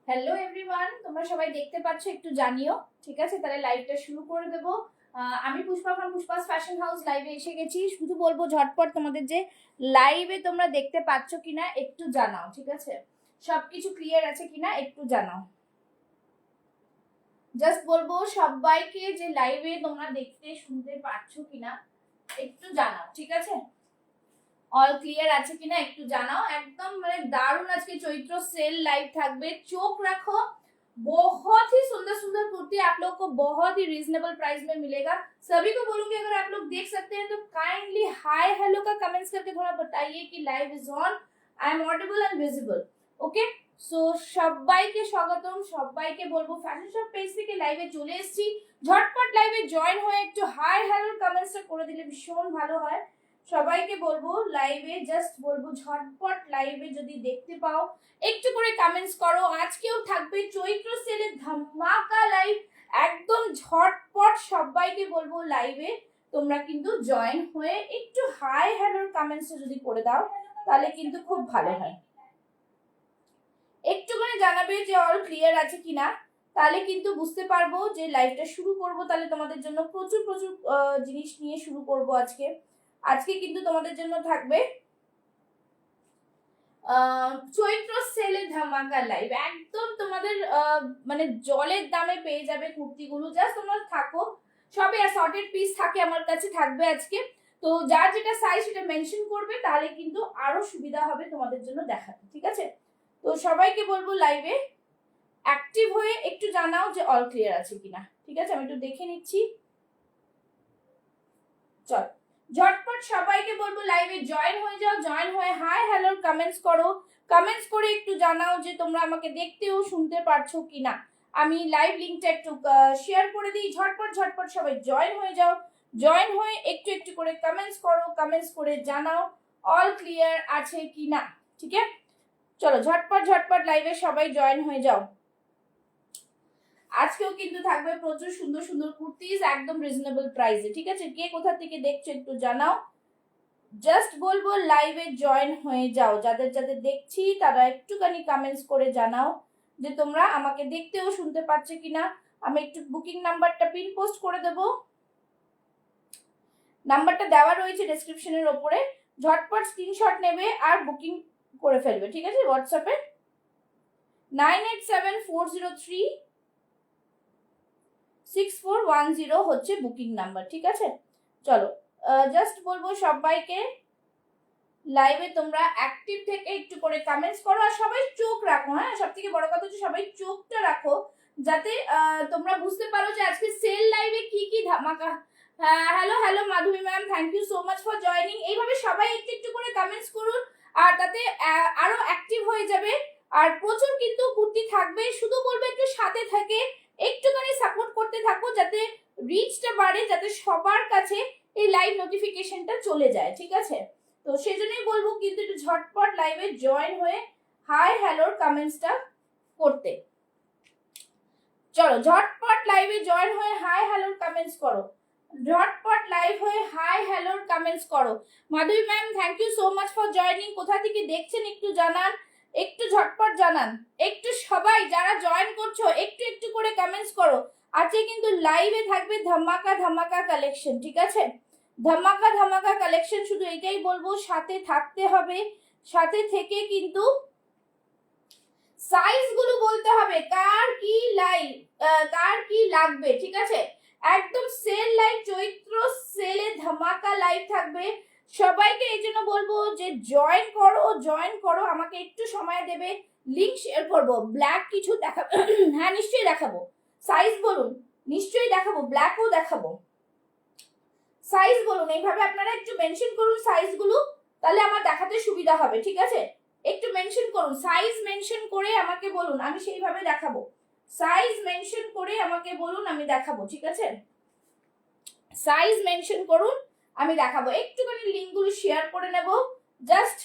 Hello everyone, তোমরা সবাই দেখতে পাচ্ছ, একটু জানিও। ঠিক আছে, তাহলে লাইভটা শুরু করে দেবো। আমি পুষ্পা ফ্রম পুষ্পাস ফ্যাশন হাউস লাইভে এসে গেছি। শুধু বলবো ঝটপট তোমাদের যে লাইভে তোমরা দেখতে পাচ্ছ কিনা একটু জানাও। ঠিক আছে, সবকিছু ক্লিয়ার আছে কিনা একটু জানাও। জাস্ট বলবো সবাইকে যে লাইভে তোমরা দেখতে শুনতে পাচ্ছ কিনা একটু জানাও। ঠিক আছে, অল ক্লিয়ার আছে কিনা একটু জানাও। একদম মানে দারুণ আজকে চৈত্র सेल लाइव থাকবে। चोख रखो, बहुत ही सुंदर सुंदर कुर्ती आप लोग को बहुत ही रीजनेबल प्राइस में मिलेगा। सभी को बोलूंगी अगर आप लोग देख सकते हैं तो काइंडली हाय हेलो का कमेंट्स करके थोड़ा बताइए कि live is on, I am audible and visible. Okay, so সবাইকে স্বাগতম। সবাইকে বলবো ফ্যাশন শপ পেজ থেকে লাইভে চলে এসেছি। ঝটপট লাইভে জয়েন হয়ে একটু হাই হ্যালো কমেন্টসটা করে দিলে ভীষণ ভালো হয়। সবাইকে বলবো লাইভে জাস্ট বলবো ঝটপট লাইভে যদি দেখতে পাও একটু করে কমেন্টস করো। আজকেও থাকবে চৈত্র সেলের ধামাকা লাইভ, একদম ঝটপট সবাইকে বলবো লাইভে তোমরা কিন্তু জয়েন হয়ে একটু হাই হ্যালোর কমেন্টসটা যদি করে দাও তাহলে কিন্তু খুব ভালো হয়। একটু করে জানাবে যে অল ক্লিয়ার আছে কিনা, তাহলে কিন্তু বুঝতে পারবো যে লাইভটা শুরু করব। তাহলে তোমাদের জন্য প্রচুর প্রচুর জিনিস নিয়ে শুরু করব আজকে। আজকে কিন্তু তোমাদের জন্য থাকবে চৈত্র সেলের ধামাকা লাইভ, একদম তোমাদের মানে জলের দামে পেয়ে যাবে কুর্তিগুলো। জাস্ট তোমরা থাকো, সবে অ্যাসর্টেড পিস থাকে আমার কাছে থাকবে আজকে। তো যার যেটা সাইজ সেটা মেনশন করবে, তাহলে কিন্তু আরো সুবিধা হবে তোমাদের জন্য দেখাতে। ঠিক আছে, তো সবাইকে বলবো লাইভে অ্যাক্টিভ হয়ে একটু জানাও যে অল ক্লিয়ার আছে কিনা। ঠিক আছে, আমি একটু দেখে নিচ্ছি। চল ঝটপট সবাইকে বলবো লাইভে জয়েন হয়ে যাও। জয়েন হয়ে হাই হ্যালো কমেন্টস করো। কমেন্টস করে একটু জানাও যে তোমরা আমাকে দেখতেও শুনতে পারছো কিনা। আমি লাইভ লিংকটা একটু শেয়ার করে দিই। ঝটপট ঝটপট সবাই জয়েন হয়ে যাও। জয়েন হয়ে একটু একটু করে কমেন্টস করো। কমেন্টস করে জানাও অল ক্লিয়ার আছে কিনা। ঠিক আছে, চলো ঝটপট ঝটপট লাইভে সবাই জয়েন হয়ে যাও। আজকেও কিন্তু থাকবে প্রচুর সুন্দর সুন্দর কুর্তিজ একদম রিজনেবল প্রাইসে। ঠিক আছে, কে কোথা থেকে দেখছো একটু জানাও। জাস্ট বলবো লাইভে জয়েন হয়ে যাও। যাদের যাদের দেখছি তারা একটুখানি কমেন্টস করে জানাও যে তোমরা আমাকে দেখতেও শুনতে পাচ্ছ কিনা। আমি একটু বুকিং নাম্বারটা পিন পোস্ট করে দেব, নাম্বারটা দেওয়া রয়েছে ডেসক্রিপশনের ওপরে। ঝটপট স্ক্রিনশট নেবে আর বুকিং করে ফেলবে। ঠিক আছে, হোয়াটসঅ্যাপে 9874036410 হচ্ছে বুকিং নাম্বার। ঠিক আছে, চলো জাস্ট বলবো সবাইকে লাইভে তোমরা অ্যাক্টিভ থেকে একটু করে কমেন্টস করো। আর সবাই চোখ রাখো। হ্যাঁ, সব থেকে বড় কথা হচ্ছে সবাই চোখটা রাখো, যাতে তোমরা বুঝতে পারো যে আজকে সেল লাইভে কি কি ধামাকা। Hello hello Madhabi ma'am, thank you so much for joining. এইভাবে সবাই একটু একটু করে কমেন্টস করুন, আর তাতে আরো অ্যাক্টিভ হয়ে যাবে। আর প্রচুর কিন্তু কুর্তি থাকবে, শুধু বলবো একটু সাথে থাকে, একটুখানি সাপোর্ট করতে থাকো যাতে রিচটা বাড়ে, যাতে সবার কাছে এই লাইভ নোটিফিকেশনটা চলে যায়। ঠিক আছে, তো সেজন্যই বলবো কিন্তু একটু ঝটপট লাইভে জয়েন হয়ে হাই হ্যালোর কমেন্টসটা করতে। চলো ঝটপট লাইভে জয়েন হয়ে হাই হ্যালোর কমেন্টস করো। ঝটপট লাইভ হয়ে হাই হ্যালোর কমেন্টস করো। Madhavi ma'am, thank you so much for joining. কোথা থেকে দেখছেন একটু জানান, একটু ঝটপট জানান। একটু সবাই যারা জয়েন করছো একটু একটু করে কমেন্টস করো। আজকে কিন্তু লাইভে থাকবে ধামাকা ধামাকা কালেকশন। ঠিক আছে, ধামাকা ধামাকা কালেকশন, শুধু এটাই বলবো সাথে থাকতে হবে। সাথে থেকে কিন্তু সাইজ গুলো বলতে হবে কার কি কার কি লাগবে। ঠিক আছে, একদম সেল লাইভ, চৈত্র সেলে ধামাকা লাইভ থাকবে। সবাইকে এই জন্য বলবো যে জয়েন করো, জয়েন করো। আমাকে একটু সময় দেবে, লিংক শেয়ার করবো। ব্ল্যাক কিছু দেখাবো? হ্যাঁ নিশ্চয়ই দেখাবো। সাইজ বলুন, নিশ্চয়ই দেখাবো। ব্ল্যাকও দেখাবো। সাইজ বলুন, এইভাবে আপনারা একটু মেনশন করুন সাইজগুলো, তাহলে আমার দেখাতে সুবিধা হবে। ঠিক আছে, একটু মেনশন করুন, সাইজ মেনশন করে আমাকে বলুন, আমি সেইভাবে দেখাবো। সাইজ মেনশন করে আমাকে বলুন, আমি দেখাবো। ঠিক আছে, সাইজ মেনশন করুন, আমি দেখাবো। একটুখানি লিঙ্কগুলো শেয়ার করে নেব, জাস্ট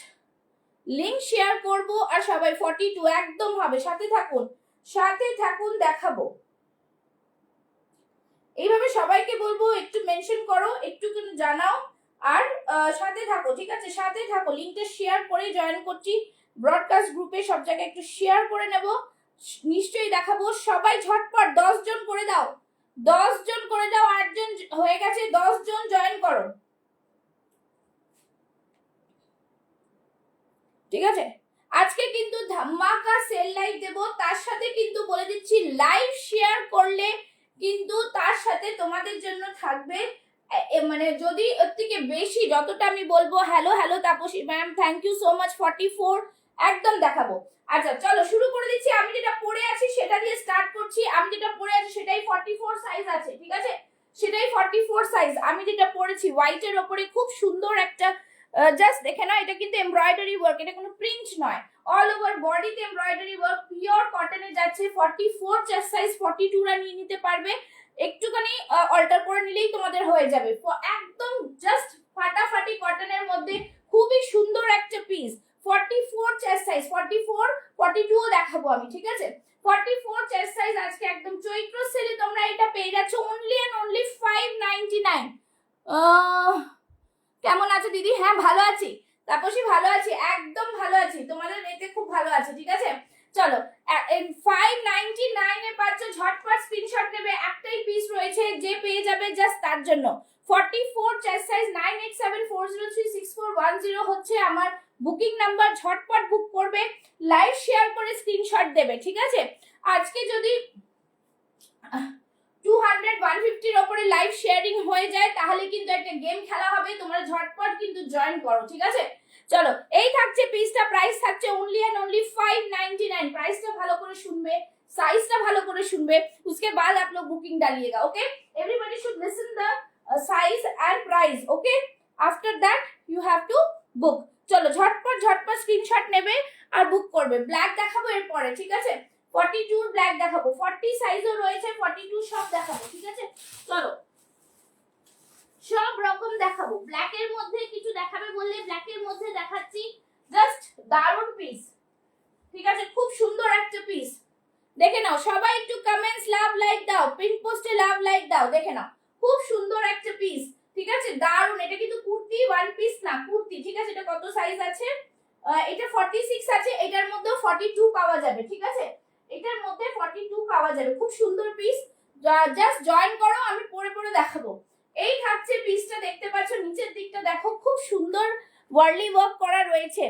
লিঙ্ক শেয়ার করব। আর সবাই 42 একদম হবে, সাথে থাকুন, সাথে থাকুন, দেখাবো। এইভাবে সবাইকে বলবো একটু মেনশন করো, একটু জানাও, আর সাথে থাকো। ঠিক আছে, সাথে থাকো। লিংকটা শেয়ার করে জয়েন করছি ব্রডকাস্ট গ্রুপে, সব জায়গায় একটু শেয়ার করে নেব। নিশ্চয়ই দেখাবো। সবাই ঝটপট 10 জন করে দাও, 10 জন করে দাও। 8 জন হয়ে গেছে, 10 জন জয়েন করো, ঠিক আছে। আজকে কিন্তু ধামাকা সেল লাইভ দেব, তার সাথে কিন্তু বলে দিচ্ছি লাইভ শেয়ার করলে কিন্তু তার সাথে তোমাদের জন্য থাকবে মানে যদি ওর থেকে বেশি যতটা আমি বলবো। Hello hello Tapasi ma'am, thank you so much. 44 একদম দেখাবো। আচ্ছা চলো শুরু করে দিচ্ছি। আমি যেটা পরে আছি সেটা দিয়ে স্টার্ট করছি। আমি যেটা পরে আছি সেটাই 44 সাইজ আছে, ঠিক আছে, সেটাই 44 সাইজ। আমি যেটা পরেছি হোয়াইটের ওপরে খুব সুন্দর একটা জাস্ট দেখে নাও, এটা কিন্তু এমব্রয়ডারি ওয়ার্ক, এটা কোনো প্রিন্ট নয়। অল ওভার বডিতে এমব্রয়ডারি ওয়ার্ক, পিওর কটনে যাচ্ছে। 44 চেস্ট সাইজ, 42 রা নিয়ে নিতে পারবে, একটুখানি অল্টার করে নিলেই তোমাদের হয়ে যাবে। একদম জাস্ট ফাটাফাটি কটনের মধ্যে খুবই সুন্দর একটা পিস। 44 চেস্ট সাইজ, 44 42 ও দেখাবো আমি, ঠিক আছে। 44 চেস্ট সাইজ আজকে একদম চৈত্র সেলে তোমরা এটা পেয়ে যাচ্ছ অনলি এন্ড অনলি 599। কেমন আছো দিদি? হ্যাঁ ভালো আছি তাপসী, ভালো আছি, একদম ভালো আছি, তোমাদের এতে খুব ভালো আছে, ঠিক আছে। চলো 599 এ পাচ্ছ, ঝটপট স্ক্রিনশট নেবে, একটাই পিস রয়েছে, যে পেয়ে যাবে জাস্ট তার জন্য। 44 চেস্ট সাইজ, 9874036410 হচ্ছে আমার বুকিং নাম্বার। ঝটপট বুক করবে, লাইভ শেয়ার করে স্ক্রিনশট দেবে, ঠিক আছে। আজকে যদি 200-150 ওপরে লাইভ শেয়ারিং হয়ে যায় তাহলে কিন্তু একটা গেম খেলা হবে, তোমরা ঝটপট কিন্তু জয়েন করো, ঠিক আছে। চলো এই থাকছে পিসটা, প্রাইস থাকছে অনলি এন্ড অনলি 599। প্রাইসটা ভালো করে শুনবে, সাইজটা ভালো করে শুনবে, उसके बाद आप लोग बुकिंग डालिएगा, okay. Everybody should listen the size and price, okay. After that you have to book. চলো ঝটপট ঝটপট স্ক্রিনশট নেবে আর বুক করবে। ব্ল্যাক দেখাবো এরপরে, ঠিক আছে। 42 ব্ল্যাক দেখাবো, 40 সাইজও রয়েছে, 42 সব দেখাবো, ঠিক আছে। চলো সব রকম দেখাবো। ব্ল্যাকের মধ্যে কিছু দেখাবে বললে ব্ল্যাকের মধ্যে দেখাচ্ছি, জাস্ট দারুন পিস, ঠিক আছে, খুব সুন্দর একটা পিস। দেখে নাও সবাই, একটু কমেন্টস লাভ লাইক দাও, পিন পোস্টে লাভ লাইক দাও, দেখে নাও খুব সুন্দর একটা পিস, ঠিক আছে, দারুন। এটা কিন্তু কুর্তি, ওয়ান পিস না, কুর্তি, ঠিক আছে। এটা কত সাইজ আছে? এটা 46 আছে, এটার মধ্যেও 42 পাওয়া যাবে, ঠিক আছে, এটার মধ্যে 42 পাওয়া যাবে। খুব সুন্দর পিস, জাস্ট জয়েন করো, আমি পরে পরে দেখাবো। এই থাকছে পিসটা, দেখতে পাচ্ছ নিচের দিকটা দেখো, খুব সুন্দর ওয়ার্লি ওয়ার্ক করা রয়েছে,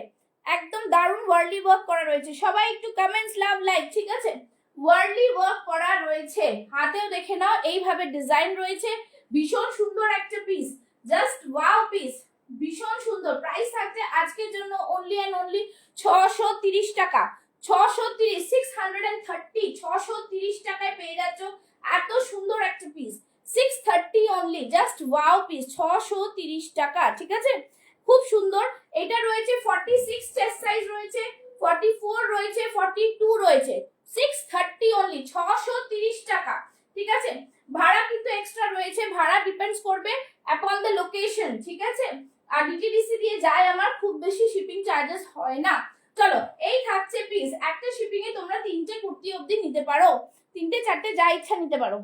একদম দারুন ওয়ার্লি ওয়ার্ক করা রয়েছে। সবাই একটু কমেন্টস লাভ লাইক, ঠিক আছে। ওয়ার্লি ওয়ার্ক করা রয়েছে, হাতেও দেখে নাও এইভাবে ডিজাইন রয়েছে, ভীষণ সুন্দর একটা পিস, জাস্ট ওয়াও পিস, ভীষণ সুন্দর। প্রাইস থাকছে আজকের জন্য অনলি এন্ড অনলি 630 টাকা, 630, 630, 630 টাকায় পেয়ে যাচ্ছ এত সুন্দর একটা piece. 630 only, just wow piece, 630 টাকা, ঠিক আছে, খুব সুন্দর। এটা রয়েছে 46 চেস্ট সাইজ রয়েছে, 44 রয়েছে, 42 রয়েছে, 630 অনলি, 630 টাকা, ঠিক আছে। ভাড়া কিন্তু এক্সট্রা রয়েছে, ভাড়া ডিপেন্ডস করবে অ্যাপন দ্য লোকেশন, ঠিক আছে। আর ডিটিডিসি দিয়ে যায় আমার, খুব বেশি শিপিং চার্জেস হয় না। চলো এই থাকছে পিস, একটা শিপিং এ তোমরা 3টে কুর্তি অবধি নিতে পারো, 3টে 4টে যা ইচ্ছা নিতে পারো,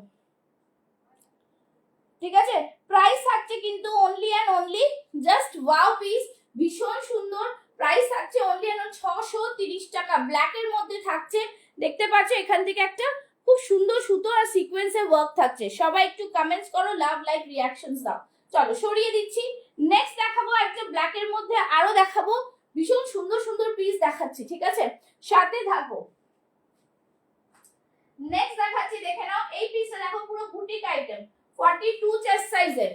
ঠিক আছে। প্রাইস থাকছে কিন্তু only and only just wow piece, ভীষণ সুন্দর। প্রাইস থাকছে অনলি এন্ড 630 টাকা। ব্ল্যাকের মধ্যে থাকছে, দেখতে পাচ্ছ এখান থেকে একটা খুব সুন্দর সুতো আর সিকোয়েন্সের ওয়ার্ক থাকছে। সবাই একটু কমেন্টস করো, লাভ লাইক রিঅ্যাকশনস দাও। চলো সরিয়ে দিচ্ছি, নেক্সট দেখাবো একটা ব্ল্যাকের মধ্যে, আরো দেখাবো ভীষণ সুন্দর সুন্দর পিস দেখাচ্ছি, ঠিক আছে, সাথে থাকো। নেক্সট দেখাচ্ছি, দেখে নাও এই পিসটা দেখো, পুরো বুটিক আইটেম, 42 চেস্ট সাইজের,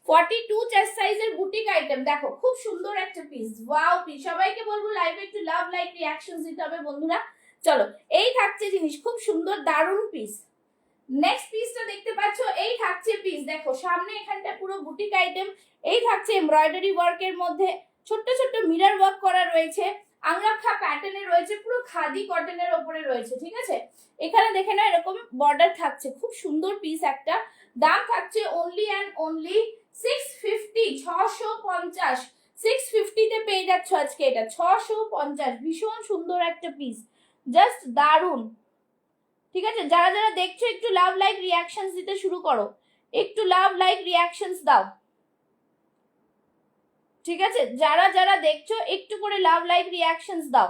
42 চেস্ট সাইজের বুটিক আইটেম, দেখো খুব সুন্দর একটা পিস, ওয়াও পিস। সবাইকে বলবো লাইভে একটু লাভ লাইক রিঅ্যাকশনস দিতে হবে বন্ধুরা। চলো এই থাকছে জিনিস, খুব সুন্দর দারুন পিস। নেক্সট পিসটা দেখতে পাচ্ছ, এই থাকছে পিস, দেখো সামনে এখানটা পুরো বুটিক আইটেম, এই থাকছে এমব্রয়ডারি ওয়ার্কের মধ্যে ছোট্ট ছোট্ট মিরর ওয়ার্ক করা রয়েছে, আংরাখা প্যাটার্নে রয়েছে, পুরো খাদি কটনের উপরে রয়েছে, ঠিক আছে। এখানে দেখে না এরকম বর্ডার থাকছে, খুব সুন্দর পিস একটা। দাম থাকছে অনলি এন্ড অনলি 650, 650, 650 তে পেয়ে যাচ্ছ আজকে এটা, 650, ভীষণ সুন্দর একটা পিস, জাস্ট দারুন, ঠিক আছে। যারা যারা দেখছো একটু লাভ লাইক রিঅ্যাকশনস দিতে শুরু করো, একটু লাভ লাইক রিঅ্যাকশনস দাও, ঠিক আছে। যারা যারা দেখছো একটু করে লাভ লাইক রিঅ্যাকশনস দাও।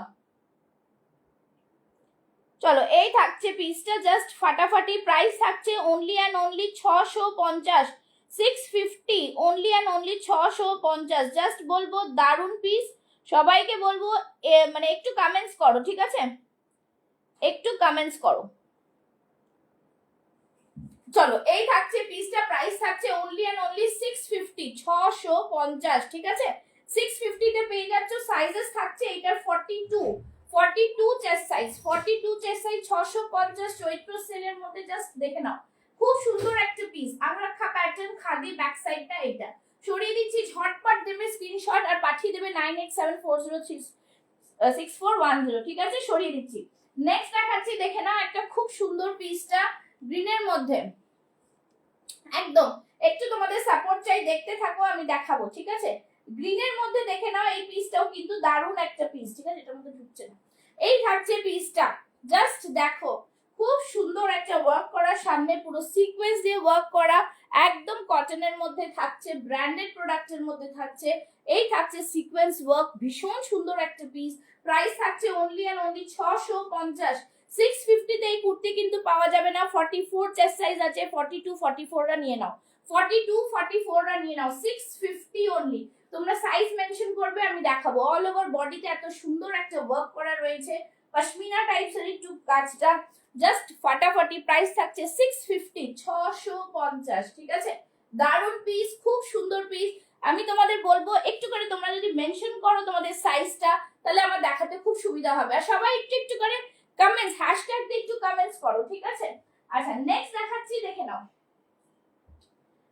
চলো এই থাকছে পিসটা, জাস্ট ফাটাফাটি। প্রাইস থাকছে only and only 650, 650, only and only 650। Just বলবো দারুন পিস। সবাইকে বলবো মানে একটু কমেন্টস করো, ঠিক আছে, একটু কমেন্টস করো। চলো এই থাকছে পিসটা, প্রাইস থাকছে অনলি অ্যান্ড অনলি 650, 650, ঠিক আছে। 650 তে পেয়ে যাচ্ছ। সাইজেস থাকছে এটার 42 চেস্ট সাইজ, 42 চেস্ট সাইজ, 650 চৈত্র সেলের মধ্যে। জাস্ট দেখে নাও, খুব সুন্দর একটা piece. Angrakha pattern, khadi, back সাইডটা এটা সরিয়ে দিচ্ছি। ঝটপট দেবে স্ক্রিনশট আর পাঠিয়ে দেবে 9874036410, ঠিক আছে, সরিয়ে দিচ্ছি। নেক্সট দেখাচ্ছি, দেখে নাও একটা খুব সুন্দর পিসটা গ্রিনের মধ্যে। একদম একটু তোমাদের সাপোর্ট চাই, দেখতে থাকো, আমি দেখাবো, ঠিক আছে। গ্রিনের মধ্যে দেখে নাও, এই পিসটাও কিন্তু দারুণ একটা পিস, ঠিক আছে, এটার মধ্যে ঢুকছে না। এই থাকছে পিসটা, জাস্ট দেখো, খুব সুন্দর একটা ওয়ার্ক করা, সামনে পুরো সিকোয়েন্স দিয়ে ওয়ার্ক করা, একদম কটনের মধ্যে থাকছে, ব্র্যান্ডেড প্রোডাক্টের মধ্যে থাকছে। এই থাকছে সিকোয়েন্স ওয়ার্ক, ভীষণ সুন্দর একটা পিস। প্রাইস থাকছে অনলি অ্যান্ড অনলি 650। 650 তে এই কুর্তি কিন্তু পাওয়া যাবে না। 44 চেস্ট সাইজ আছে, 42 44 রা নিয়ে নাও, 42 44 রা নিয়ে নাও, 650 অনলি। তোমরা সাইজ মেনশন করবে, আমি দেখাবো। অল ওভার বডিতে এত সুন্দর একটা ওয়ার্ক করা রয়েছে, পশমিনা টাইপসের একটু কাজটা, জাস্ট ফাটাফাটি। প্রাইস থাকছে 650, 650, ঠিক আছে। দারুণ পিস, খুব সুন্দর পিস। আমি তোমাদের বলবো একটু করে তোমরা যদি মেনশন করো তোমাদের সাইজটা, তাহলে আমার দেখাতে খুব সুবিধা হবে। আর সবাই একটু একটু করে কমেন্টস, হ্যাশট্যাগ দিয়ে একটু কমেন্টস করো, ঠিক আছে। আচ্ছা নেক্সট দেখাচ্ছি, দেখে নাও,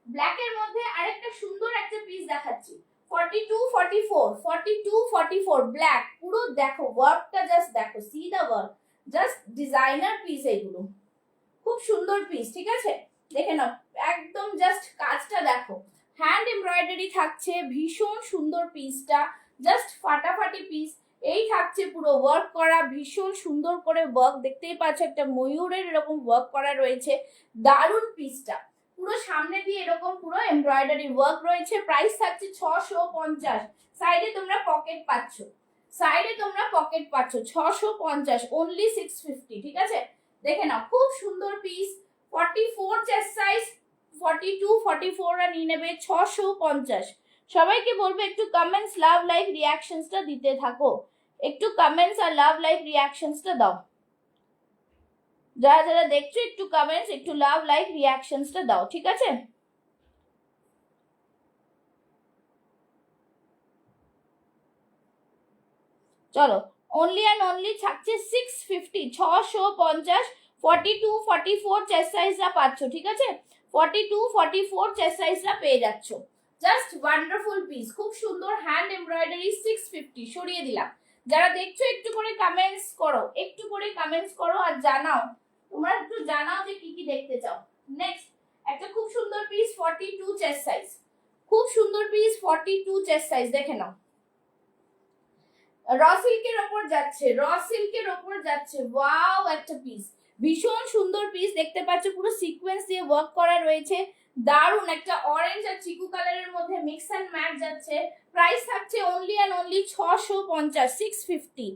ব্ল্যাক এর মধ্যে আরেকটা সুন্দর একটা পিস দেখাচ্ছি। 42 44, 42 44 ব্ল্যাক, পুরো দেখো ওয়ার্কটা, জাস্ট দেখো, see the work, just designer piece এগুলো, খুব সুন্দর পিস, ঠিক আছে। দেখে নাও, একদম জাস্ট কাজটা দেখো, হ্যান্ড এমব্রয়ডারি থাকছে, ভীষণ সুন্দর পিসটা, জাস্ট ফাটাফাটি পিস। এই থাকছে পুরো ওয়ার্ক করা, ভীষণ সুন্দর করে ওয়ার্ক, দেখতেই পাচ্ছ একটা ময়ূরের এরকম ওয়ার্ক করা রয়েছে, দারুণ পিসটা। পুরো সামনে দিয়ে এরকম পুরো এমব্রয়ডারি ওয়ার্ক রয়েছে। প্রাইস থাকছে 650। সাইডে তোমরা পকেট পাচ্ছ, সাইডে তোমরা পকেট পাচ্ছ, 650 অনলি 650, ঠিক আছে। দেখে নাও, খুব সুন্দর পিস। 44 চেস্ট সাইজ, 42 44 রা নিয়ে নেবে, 650। সবাইকে বলবো একটু কমেন্টস, লাভ, লাইক, রিঅ্যাকশনসটা দিতে থাকো, একটু কমেন্টস আর লাভ, লাইক, রিঅ্যাকশনসটা দাও। যারা যারা দেখছো একটু কমেন্টস, একটু লাভ, লাইক, রিঅ্যাকশনসটা দাও, ঠিক আছে। চলো অনলি অ্যান্ড অনলি থাকছে 650, 650। 42 44 চেস্ট সাইজটা পাচ্ছ, ঠিক আছে, 42 44 চেস্ট সাইজটা পেয়ে যাচ্ছ। জাস্ট ওয়ান্ডারফুল পিস, খুব সুন্দর হ্যান্ড এমব্রয়ডারি, 650 সরিয়ে দিলাম। যারা দেখছো একটু করে কমেন্টস করো, একটু করে কমেন্টস করো আর জানাও, তোমরা একটু জানাও যে কি কি দেখতে চাও। নেক্সট একটা খুব সুন্দর পিস, 42 চেস্ট সাইজ, খুব সুন্দর পিস, 42 চেস্ট সাইজ, দেখে নাও, র সিল্কের ওপর যাচ্ছে, র সিল্কের ওপর যাচ্ছে, ওয়াও একটা পিস, ভীষণ সুন্দর পিস। দেখতে পাচ্ছ পুরো সিকোয়েন্স দিয়ে ওয়ার্ক করা রয়েছে, দারুন একটা অরেঞ্জ আর চিকু কালারের মধ্যে মিক্স এন্ড ম্যাচ যাচ্ছে। প্রাইস থাকছে অনলি এন্ড অনলি 650, 650।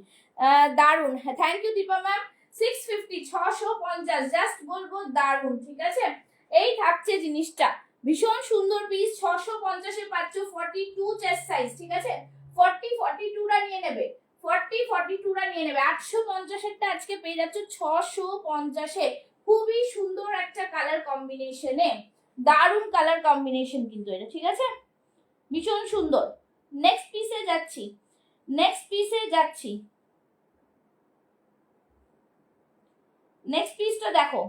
দারুন, হ্যাঁ thank you Dipa ma'am. 650, 650, just বলবো দারুন, ঠিক আছে। এই থাকছে জিনিসটা, ভীষণ সুন্দর পিস, 650 এ পাচ্ছ। 42 চেস্ট সাইজ, ঠিক আছে। 40 42 রা নিয়ে নেবে, 40 42 রা নিয়ে নেবে। 850 এরটা আজকে পেয়ে যাচ্ছ 650 এ। খুবই সুন্দর একটা কালার কম্বিনেশনে, দারুন কালার কম্বিনেশন কিন্তু এটা, ঠিক আছে, ভীষণ সুন্দর। নেক্সট পিসে যাচ্ছি, নেক্সট পিসে যাচ্ছি, নেক্সট পিসটা দেখো,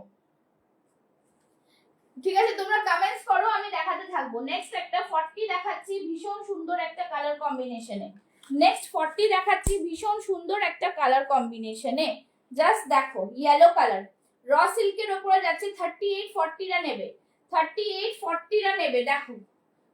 ঠিক আছে, তোমরা কমেন্টস করো, আমি দেখাতে থাকবো। নেক্সট একটা 40 দেখাচ্ছি, ভীষণ সুন্দর একটা কালার কম্বিনেশনে। নেক্সট 40 দেখাচ্ছি, ভীষণ সুন্দর একটা কালার কম্বিনেশনে, জাস্ট দেখো, ইয়েলো কালার, র সিল্কের উপরে যাচ্ছে। 38 40 রা নেবে, 38 40 রা নেবে, দেখো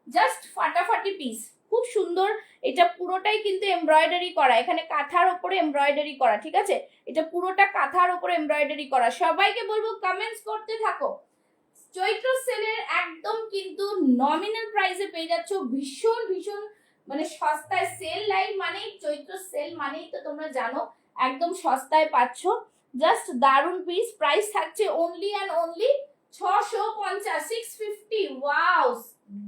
জাস্ট ফাটাফাটি পিস, খুব সুন্দর। এটা পুরোটাই কিন্তু এমব্রয়ডারি করা, এখানে কাঁথার উপরে এমব্রয়ডারি করা, ঠিক আছে, এটা পুরোটা কাঁথার উপরে এমব্রয়ডারি করা। সবাইকে বলবো কমেন্টস করতে থাকো। চৈত্র সেলের একদম কিন্তু নমিনাল প্রাইসে পেয়ে যাচ্ছ, ভীষণ ভীষণ মানে সস্তায়। সেল লাইভ মানেই চৈত্র সেল মানেই তো তোমরা জানো, একদম সস্তায় পাচ্ছ। জাস্ট দারুন পিস, প্রাইস থাকছে অনলি অ্যান্ড অনলি 650, 650। ওয়াও,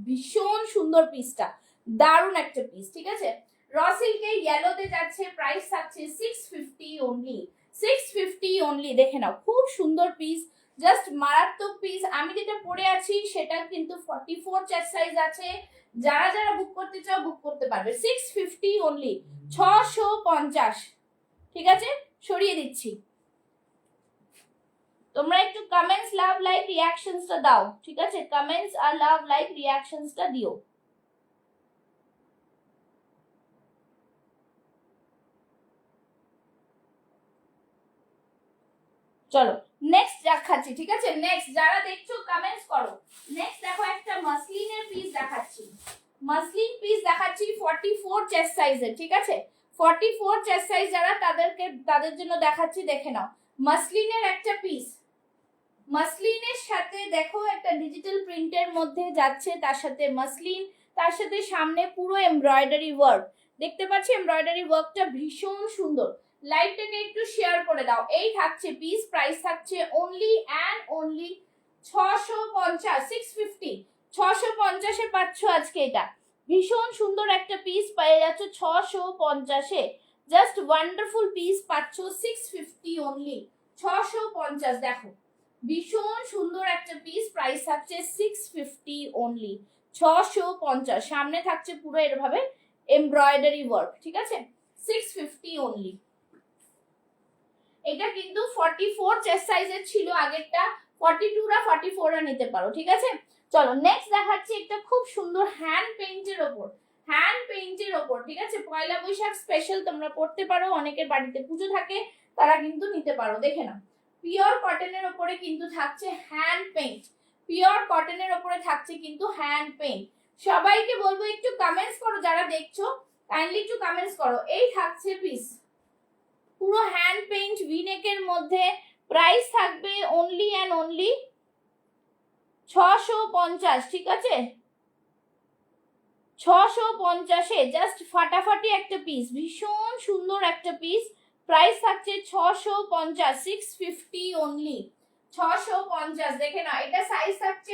ভীষণ সুন্দর পিসটা, দারুন একটা পিস। ঠিক আছে, র সিল্কে ইয়েলোতে যাচ্ছে, প্রাইস থাকছে 650 অনলি, 650 অনলি। দেখে নাও, খুব সুন্দর পিস, জাস্ট মারাত্মক পিস। আমি যেটা পরে আছি সেটা কিন্তু 44 চেস্ট সাইজ আছে, যারা যারা বুক করতে চাও বুক করতে পারবে। 650 অনলি, 650। ঠিক আছে, সরিয়ে দিচ্ছি। তোমরা একটু কমেন্টস, লাভ, লাইক, রিঅ্যাকশনসটা দাও। ঠিক আছে, কমেন্টস আর লাভ, লাইক, রিঅ্যাকশনসটা দিও। চলো নেক্সট দেখাচ্ছি। ঠিক আছে, নেক্সট যারা দেখছো কমেন্টস করো। নেক্সট দেখো, একটা মাসলিনের পিস দেখাচ্ছি, মাসলিন পিস দেখাচ্ছি 44 চেস্ট সাইজের। ঠিক আছে, 44 চেস্ট সাইজ যারা, তাদের জন্য দেখাচ্ছি, দেখে নাও। মাসলিনের একটা পিস, মাসলিনের সাথে দেখো একটা ডিজিটাল প্রিন্টের মধ্যে যাচ্ছে, তার সাথে মাসলিন, তার সাথে সামনে পুরো এমব্রয়ডারি ওয়ার্ক। দেখতে পাচ্ছি এমব্রয়ডারি ওয়ার্কটা ভীষণ সুন্দর। লাইভটাকে একটু শেয়ার করে দাও। এই থাকছে পিস, প্রাইস থাকছে অনলি অ্যান্ড অনলি 650, 650, 650-এ পাচ্ছ আজকে এটা। ভীষণ সুন্দর একটা পিস পেয়ে যাচ্ছ 650-এ, জাস্ট ওয়ান্ডারফুল পিস পাচ্ছ 650 অনলি, 650। দেখো ভীষণ সুন্দর একটা পিস, প্রাইস থাকছে 650 অনলি, 650। সামনে থাকছে পুরো এরভাবে এমব্রয়ডারি ওয়ার্ক। ঠিক আছে, 650 অনলি। এটা কিন্তু 44 চেস্ট সাইজের ছিল আগেরটা, 42রা 44রা নিতে পারো। ঠিক আছে, চলো নেক্সট দেখাচ্ছি একটা খুব সুন্দর হ্যান্ড পেইন্টের ওপর, হ্যান্ড পেইন্টের ওপর। ঠিক আছে, পয়লা বৈশাখ স্পেশাল তোমরা পড়তে পারো, অনেকের বাড়িতে পুজো থাকে, তারা কিন্তু নিতে পারো। দেখে নাও, পিওর কটনের ওপরে কিন্তু থাকছে হ্যান্ড পেইন্ট, পিওর কটনের ওপরে থাকছে কিন্তু হ্যান্ড পেইন্ট। সবাইকে বলবো একটু কমেন্টস করো, যারা দেখছো কাইন্ডলি একটু কমেন্টস করো। এই থাকছে পিস, পুরো হ্যান্ড পেইন্ট ভিনেকের মধ্যে, প্রাইস থাকবে অনলি অ্যান্ড অনলি 650। ঠিক আছে, 650-এ জাস্ট ফাটাফাটি একটা পিস, ভীষণ সুন্দর একটা পিস, প্রাইস থাকছে 650, 650 অনলি, 650। দেখে না, এটা সাইজ থাকছে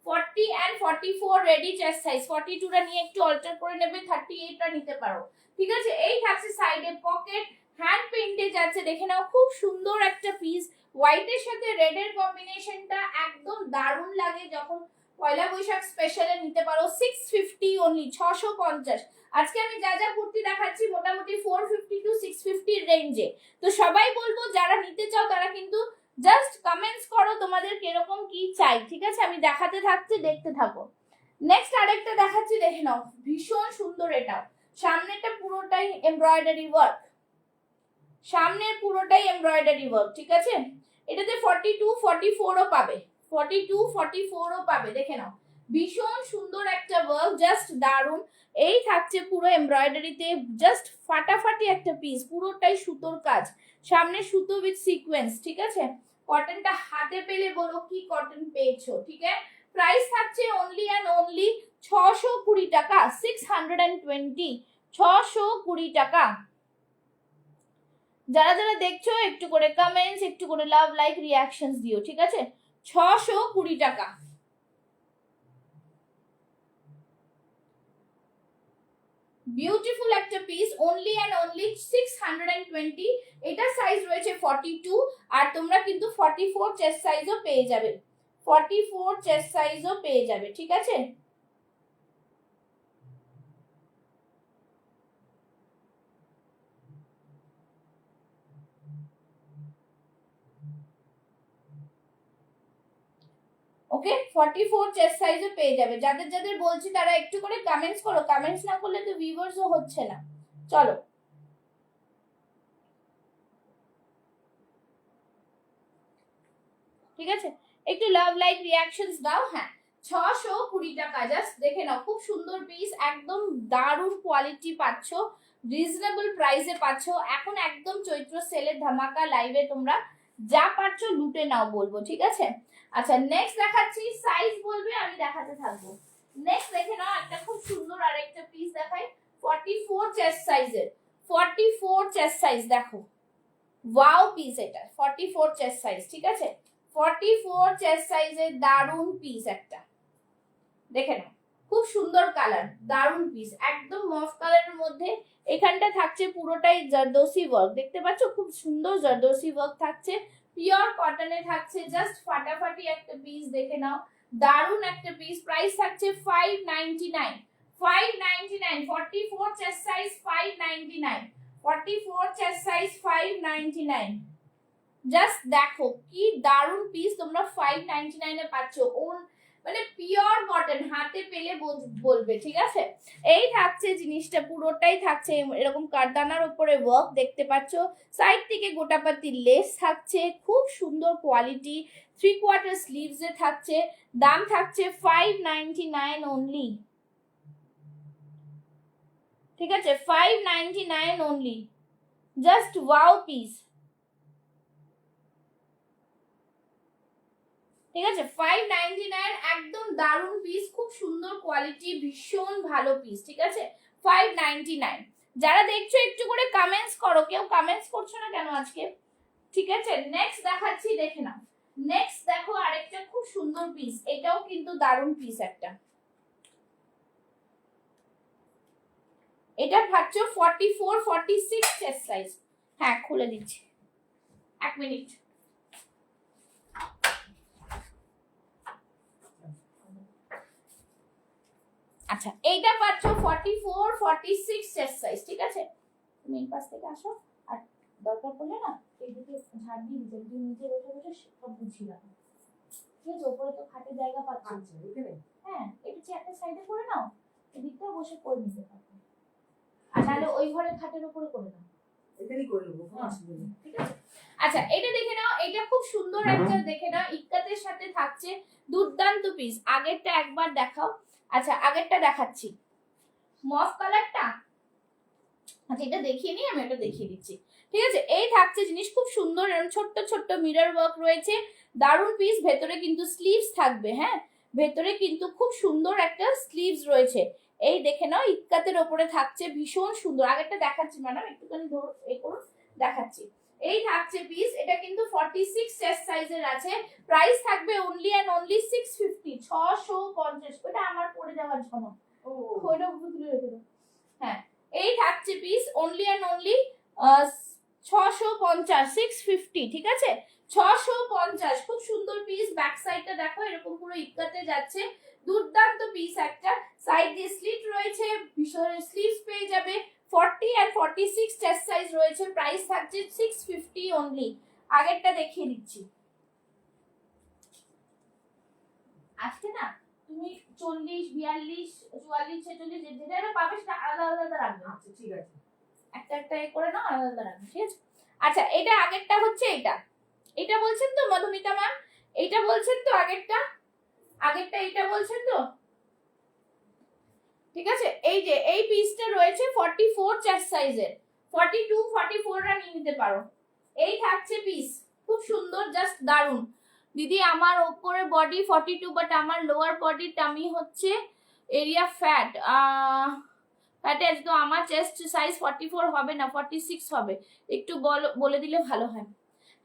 40 অ্যান্ড 44 রেডি চেস্ট সাইজ। 42টা নিয়ে একটু অল্টার করে নেবে, 38টা নিতে পারো। ঠিক আছে, এই থাকছে সাইডে পকেট, হ্যান্ড পেইন্টে যাচ্ছে। দেখে নাও, খুব সুন্দর একটা পিস, হোয়াইটের সাথে রেডের কম্বিনেশনটা একদম দারুণ লাগে, যখন পয়লা বৈশাখ স্পেশালে নিতে পারো। 650 অনলি, 650। আজকে আমি যা যা কুর্তি দেখাচ্ছি মোটামুটি 450 টু 650 রেঞ্জে। তো সবাই বলবো যারা নিতে চাও তারা কিন্তু জাস্ট কমেন্টস করো তোমাদের কিরকম কি চাই। ঠিক আছে, আমি দেখাতে থাকছি, দেখতে থাকো। নেক্সট আরেকটা দেখাচ্ছি, দেখে নাও, ভীষণ সুন্দর। এটাও সামনেটা পুরোটাই এমব্রয়ডারি ওয়ার্ক, সামনের পুরোটাই এমব্রয়ডারি ওয়ার্ক। ঠিক আছে, এটাতে 42 44ও পাবে, 42 44ও পাবে। দেখে নাও, ভীষণ সুন্দর একটা ওয়ার্ক, জাস্ট দারুন। এই থাকছে পুরো এমব্রয়ডারিতে, জাস্ট ফাটাফাটি একটা পিস, পুরোটাই সুতোর কাজ, সামনে সুতো উইথ সিকোয়েন্স। ঠিক আছে, কটনটা হাতে পেলে বলো কি কটন পেয়েছো। ঠিক আছে, প্রাইস থাকছে অনলি অ্যান্ড অনলি 620 টাকা, 620, 620 টাকা। যারা যারা দেখছো একটু করে কমেন্টস, একটু করে লাভ, লাইক, রিঅ্যাকশনস দিও। ঠিক আছে, 620 টাকা। বিউটিফুল একটা পিস, অনলি অ্যান্ড অনলি 620। এটা সাইজ রয়েছে 42, আর তোমরা কিন্তু 44 চেস্ট সাইজও পেয়ে যাবে, 44 চেস্ট সাইজও পেয়ে যাবে। ঠিক আছে, ওকে, 44 চেস্ট সাইজও পেয়ে যাবে। যাদের যাদের বলছি তারা একটু করে কমেন্টস করো, কমেন্টস না করলে তো ভিউয়ার্সও হচ্ছে না। চলো, ঠিক আছে, একটু লাভ, লাইক, রিঅ্যাকশনস দাও। হ্যাঁ, 620 টাকা, জাস্ট দেখে নাও, খুব সুন্দর পিস, একদম দারুণ কোয়ালিটি পাচ্ছ, রিজনেবল প্রাইসে পাচ্ছ। এখন একদম চৈত্র সেলের ধামাকা লাইভে তোমরা যা পাচ্ছ লুটে নাও বলবো। ঠিক আছে, আচ্ছা নেক্সট দেখাচ্ছি, সাইজ বলবে আমি দেখাতে থাকবো। নেক্সট দেখে নাও, একটা খুব সুন্দর আরেকটা পিস দেখাই, 44 চেস্ট সাইজের, 44 চেস্ট সাইজ। দেখো ওয়াও পিস এটা 44 চেস্ট সাইজ, ঠিক আছে 44 চেস্ট সাইজের দারুন পিস একটা, দেখে নাও খুব সুন্দর কালার, দারুন পিস, একদম মফ কালারের মধ্যে। এখানটা থাকছে পুরোটাই জারদোসি ওয়ার্ক, দেখতে পাচ্ছ খুব সুন্দর জারদোসি ওয়ার্ক থাকছে, পিওর কটনে থাকছে, জাস্ট ফাটাফাটি একটা পিস, দেখে নাও দারুন একটা পিস। প্রাইস থাকছে 599, 599, 44 chest size 599, 44 chest size 599। Just দেখো কি দারুন পিস, তোমরা 599 এ পাচ্ছ, ওন মানে পিওর কটন, হাতে পেলে বলবে, ঠিক আছে। এই থাকছে জিনিসটা, পুরোটাই থাকছে এরকম কারদানার উপরে ওয়ার্ক, দেখতে পাচ্ছ সাইড থেকে গোটাপাতি লেস থাকছে, খুব সুন্দর কোয়ালিটি, 3/4 স্লিভস এ থাকছে, দাম থাকছে 599 অনলি, ঠিক আছে 599 অনলি, জাস্ট ওয়াও পিস, ঠিক আছে 599, একদম দারুন পিস, খুব সুন্দর কোয়ালিটি, ভীষণ ভালো পিস, ঠিক আছে 599। যারা দেখছো একটু করে কমেন্টস করো, কেউ কমেন্টস করছো না কেন আজকে, ঠিক আছে। নেক্সট দেখাচ্ছি, দেখে নাও, নেক্সট দেখো আরেকটা খুব সুন্দর পিস, এটাও কিন্তু দারুন পিস একটা, এটা পাচ্ছ 44 46 চেস্ট সাইজ, হ্যাঁ খুলে দিচ্ছি, এক মিনিট। আচ্ছা এইটা পাচ্ছ 44 46 চেস্ট সাইজ, ঠিক আছে। তুমি এই পাশ থেকে আসো, আর দরকার পড়লে না এইদিকে ঝাড় দিয়ে দিতে, তুমি নিচে বসে বসে সব বুঝিয়ে রাখো, ঠিক আছে। ওপরে তো খাটে জায়গা পাচ্ছ, হ্যাঁ একটু চেয়ারটা সাইডে করে নাও, এদিকটাও বসে করে নিতে পারবে, আর নাহলে ওই ঘরের খাটের উপরে করে নাও, এটাই করে নেবো, কোনো অসুবিধা নেই, ঠিক আছে। আচ্ছা এটা দেখে নাও, এটা খুব সুন্দর একটা, দেখে নাও ইক্কাতের সাথে থাকছে, দুর্দান্ত পিস। আগেরটা একবার দেখাও, আচ্ছা আগেরটা দেখাচ্ছি, মফ কালারটা, আচ্ছা এটা দেখিয়ে নিই, আমি এটা দেখিয়ে দিচ্ছি, ঠিক আছে। এই থাকছে জিনিস খুব সুন্দর, এরকম ছোট্ট ছোট্ট মিরর ওয়ার্ক রয়েছে, দারুন পিস, ভেতরে কিন্তু স্লিভস থাকবে, হ্যাঁ ভেতরে কিন্তু খুব সুন্দর একটা স্লিভস রয়েছে, এই দেখে নাও ইক্কাতের ওপরে থাকছে, ভীষণ সুন্দর। আগেরটা দেখাচ্ছি ম্যাডাম, একটুখানি ধরো এই করুন, দেখাচ্ছি, এই থাকছে পিস, এটা কিন্তু 46 চেস্ট সাইজের আছে, প্রাইস থাকবে অনলি এন্ড অনলি 650, 650, ওটা আমার পড়ে যাওয়ার জন্য, ওইটা বুঝলে রেখে দাও, হ্যাঁ এই থাকছে পিস অনলি এন্ড অনলি 650, 650, ঠিক আছে 650, খুব সুন্দর পিস। ব্যাক সাইডটা দেখো এরকম পুরো ইক্কাতে যাচ্ছে, দুর্দান্ত পিস একটা, সাইড দিয়ে স্লিট রয়েছে, ভিতরে স্লিভস পেয়ে যাবে, 40 আর 46 চেস্ট সাইজ রয়েছে, প্রাইস থাকছে 650 অনলি। আগেরটা দেখিয়ে দিচ্ছি, আজকে না তুমি 40 42 44 46 যেটা পাবে সেটা আলাদা আলাদা রাখবে, আচ্ছা ঠিক আছে, একটা একটা করে নাও, আলাদা আলাদা রাখবে, ঠিক আছে। আচ্ছা এটা আগেরটা হচ্ছে, এটা বলছেন তো মধুমিতা ম্যাম, এইটা বলছেন তো আগেরটা এটা বলছেন তো, ঠিক আছে। এই যে এই পিসটা রয়েছে 44 চেস্ট সাইজের, 42 44 রা নিয়ে নিতে পারো, এই থাকছে পিস, খুব সুন্দর, জাস্ট দারুন। দিদি আমার উপরে বডি 42, বাট আমার লোয়ার বডি টামি হচ্ছে এরিয়া ফ্যাট, ফ্যাটে আছে, তো আমার চেস্ট সাইজ 44 হবে না, 46 হবে, একটু বলে দিলে ভালো হয়।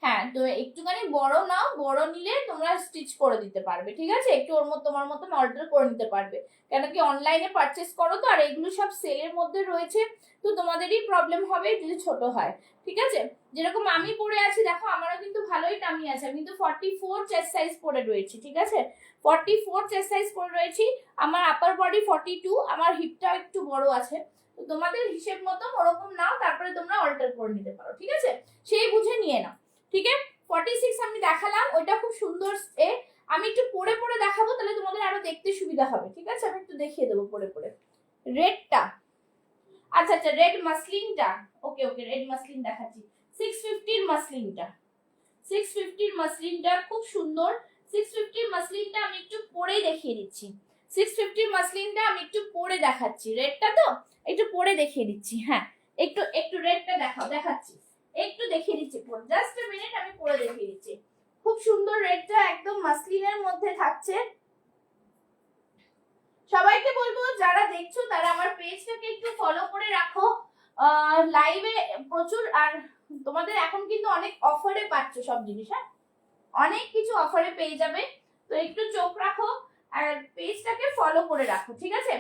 হ্যাঁ তো একটুখানি বড় নাও, বড় নিলে তোমরা স্টিচ করে দিতে পারবে, ঠিক আছে, একটু ওর মতো তোমার মতন অল্টার করে নিতে পারবে, কেন কি অনলাইনে পারচেস করো তো, আর এগুলো সব সেলের মধ্যে রয়েছে, তো তোমাদেরই প্রবলেম হবে যদি ছোট হয়, ঠিক আছে। যেরকম আমি পরে আছি দেখো, আমারও কিন্তু ভালোই টামি আছে, আমি কিন্তু 44 চেস্ট সাইজ পরে রয়েছি, ঠিক আছে 44 চেস্ট সাইজ পরে রয়েছি, আমার আপার বডি 42, আমার হিপটাও একটু বড় আছে, তো তোমাদের হিসেব মতো ওরকম নাও, তারপরে তোমরা অল্টার করে নিতে পারো, ঠিক আছে, সেই বুঝে নিয়ে নাও, ঠিক আছে। 46 আমি দেখালাম, ওইটা খুব সুন্দর, আমি একটু পরে পরে দেখাবো, তাহলে তোমাদের আরো দেখতে সুবিধা হবে, ঠিক আছে, আমি একটু দেখিয়ে দেবো পরে পরে। রেডটা, আচ্ছা আচ্ছা রেড মাসলিনটা, ওকে ওকে রেড মাসলিন দেখাচ্ছি, 650 এর মাসলিনটা, 650 এর মাসলিনটা খুব সুন্দর, 650 এর মাসলিনটা আমি একটু পরে দেখিয়ে দিচ্ছি, 650 এর মাসলিনটা আমি একটু পরে দেখাচ্ছি, রেডটা তো একটু পরে দেখিয়ে দিচ্ছি, হ্যাঁ একটু একটু রেডটা দেখাচ্ছি, একটু দেখিয়ে দিচ্ছি, জাস্ট আ মিনিট, আমি পরে দেখিয়ে দিচ্ছি, খুব সুন্দর রেডটা, একদম মাসলিনের মধ্যে থাকছে। সবাইকে বলবো যারা দেখছো তারা আমার পেজটাকে একটু ফলো করে রাখো, লাইভে প্রচুর, আর তোমাদের এখন কিন্তু অনেক অফারে পাচ্ছ সব জিনিস, হ্যাঁ অনেক কিছু অফারে পেয়ে যাবে। তো একটু চোখ রাখো আর পেজটাকে ফলো করে রাখো, ঠিক আছে?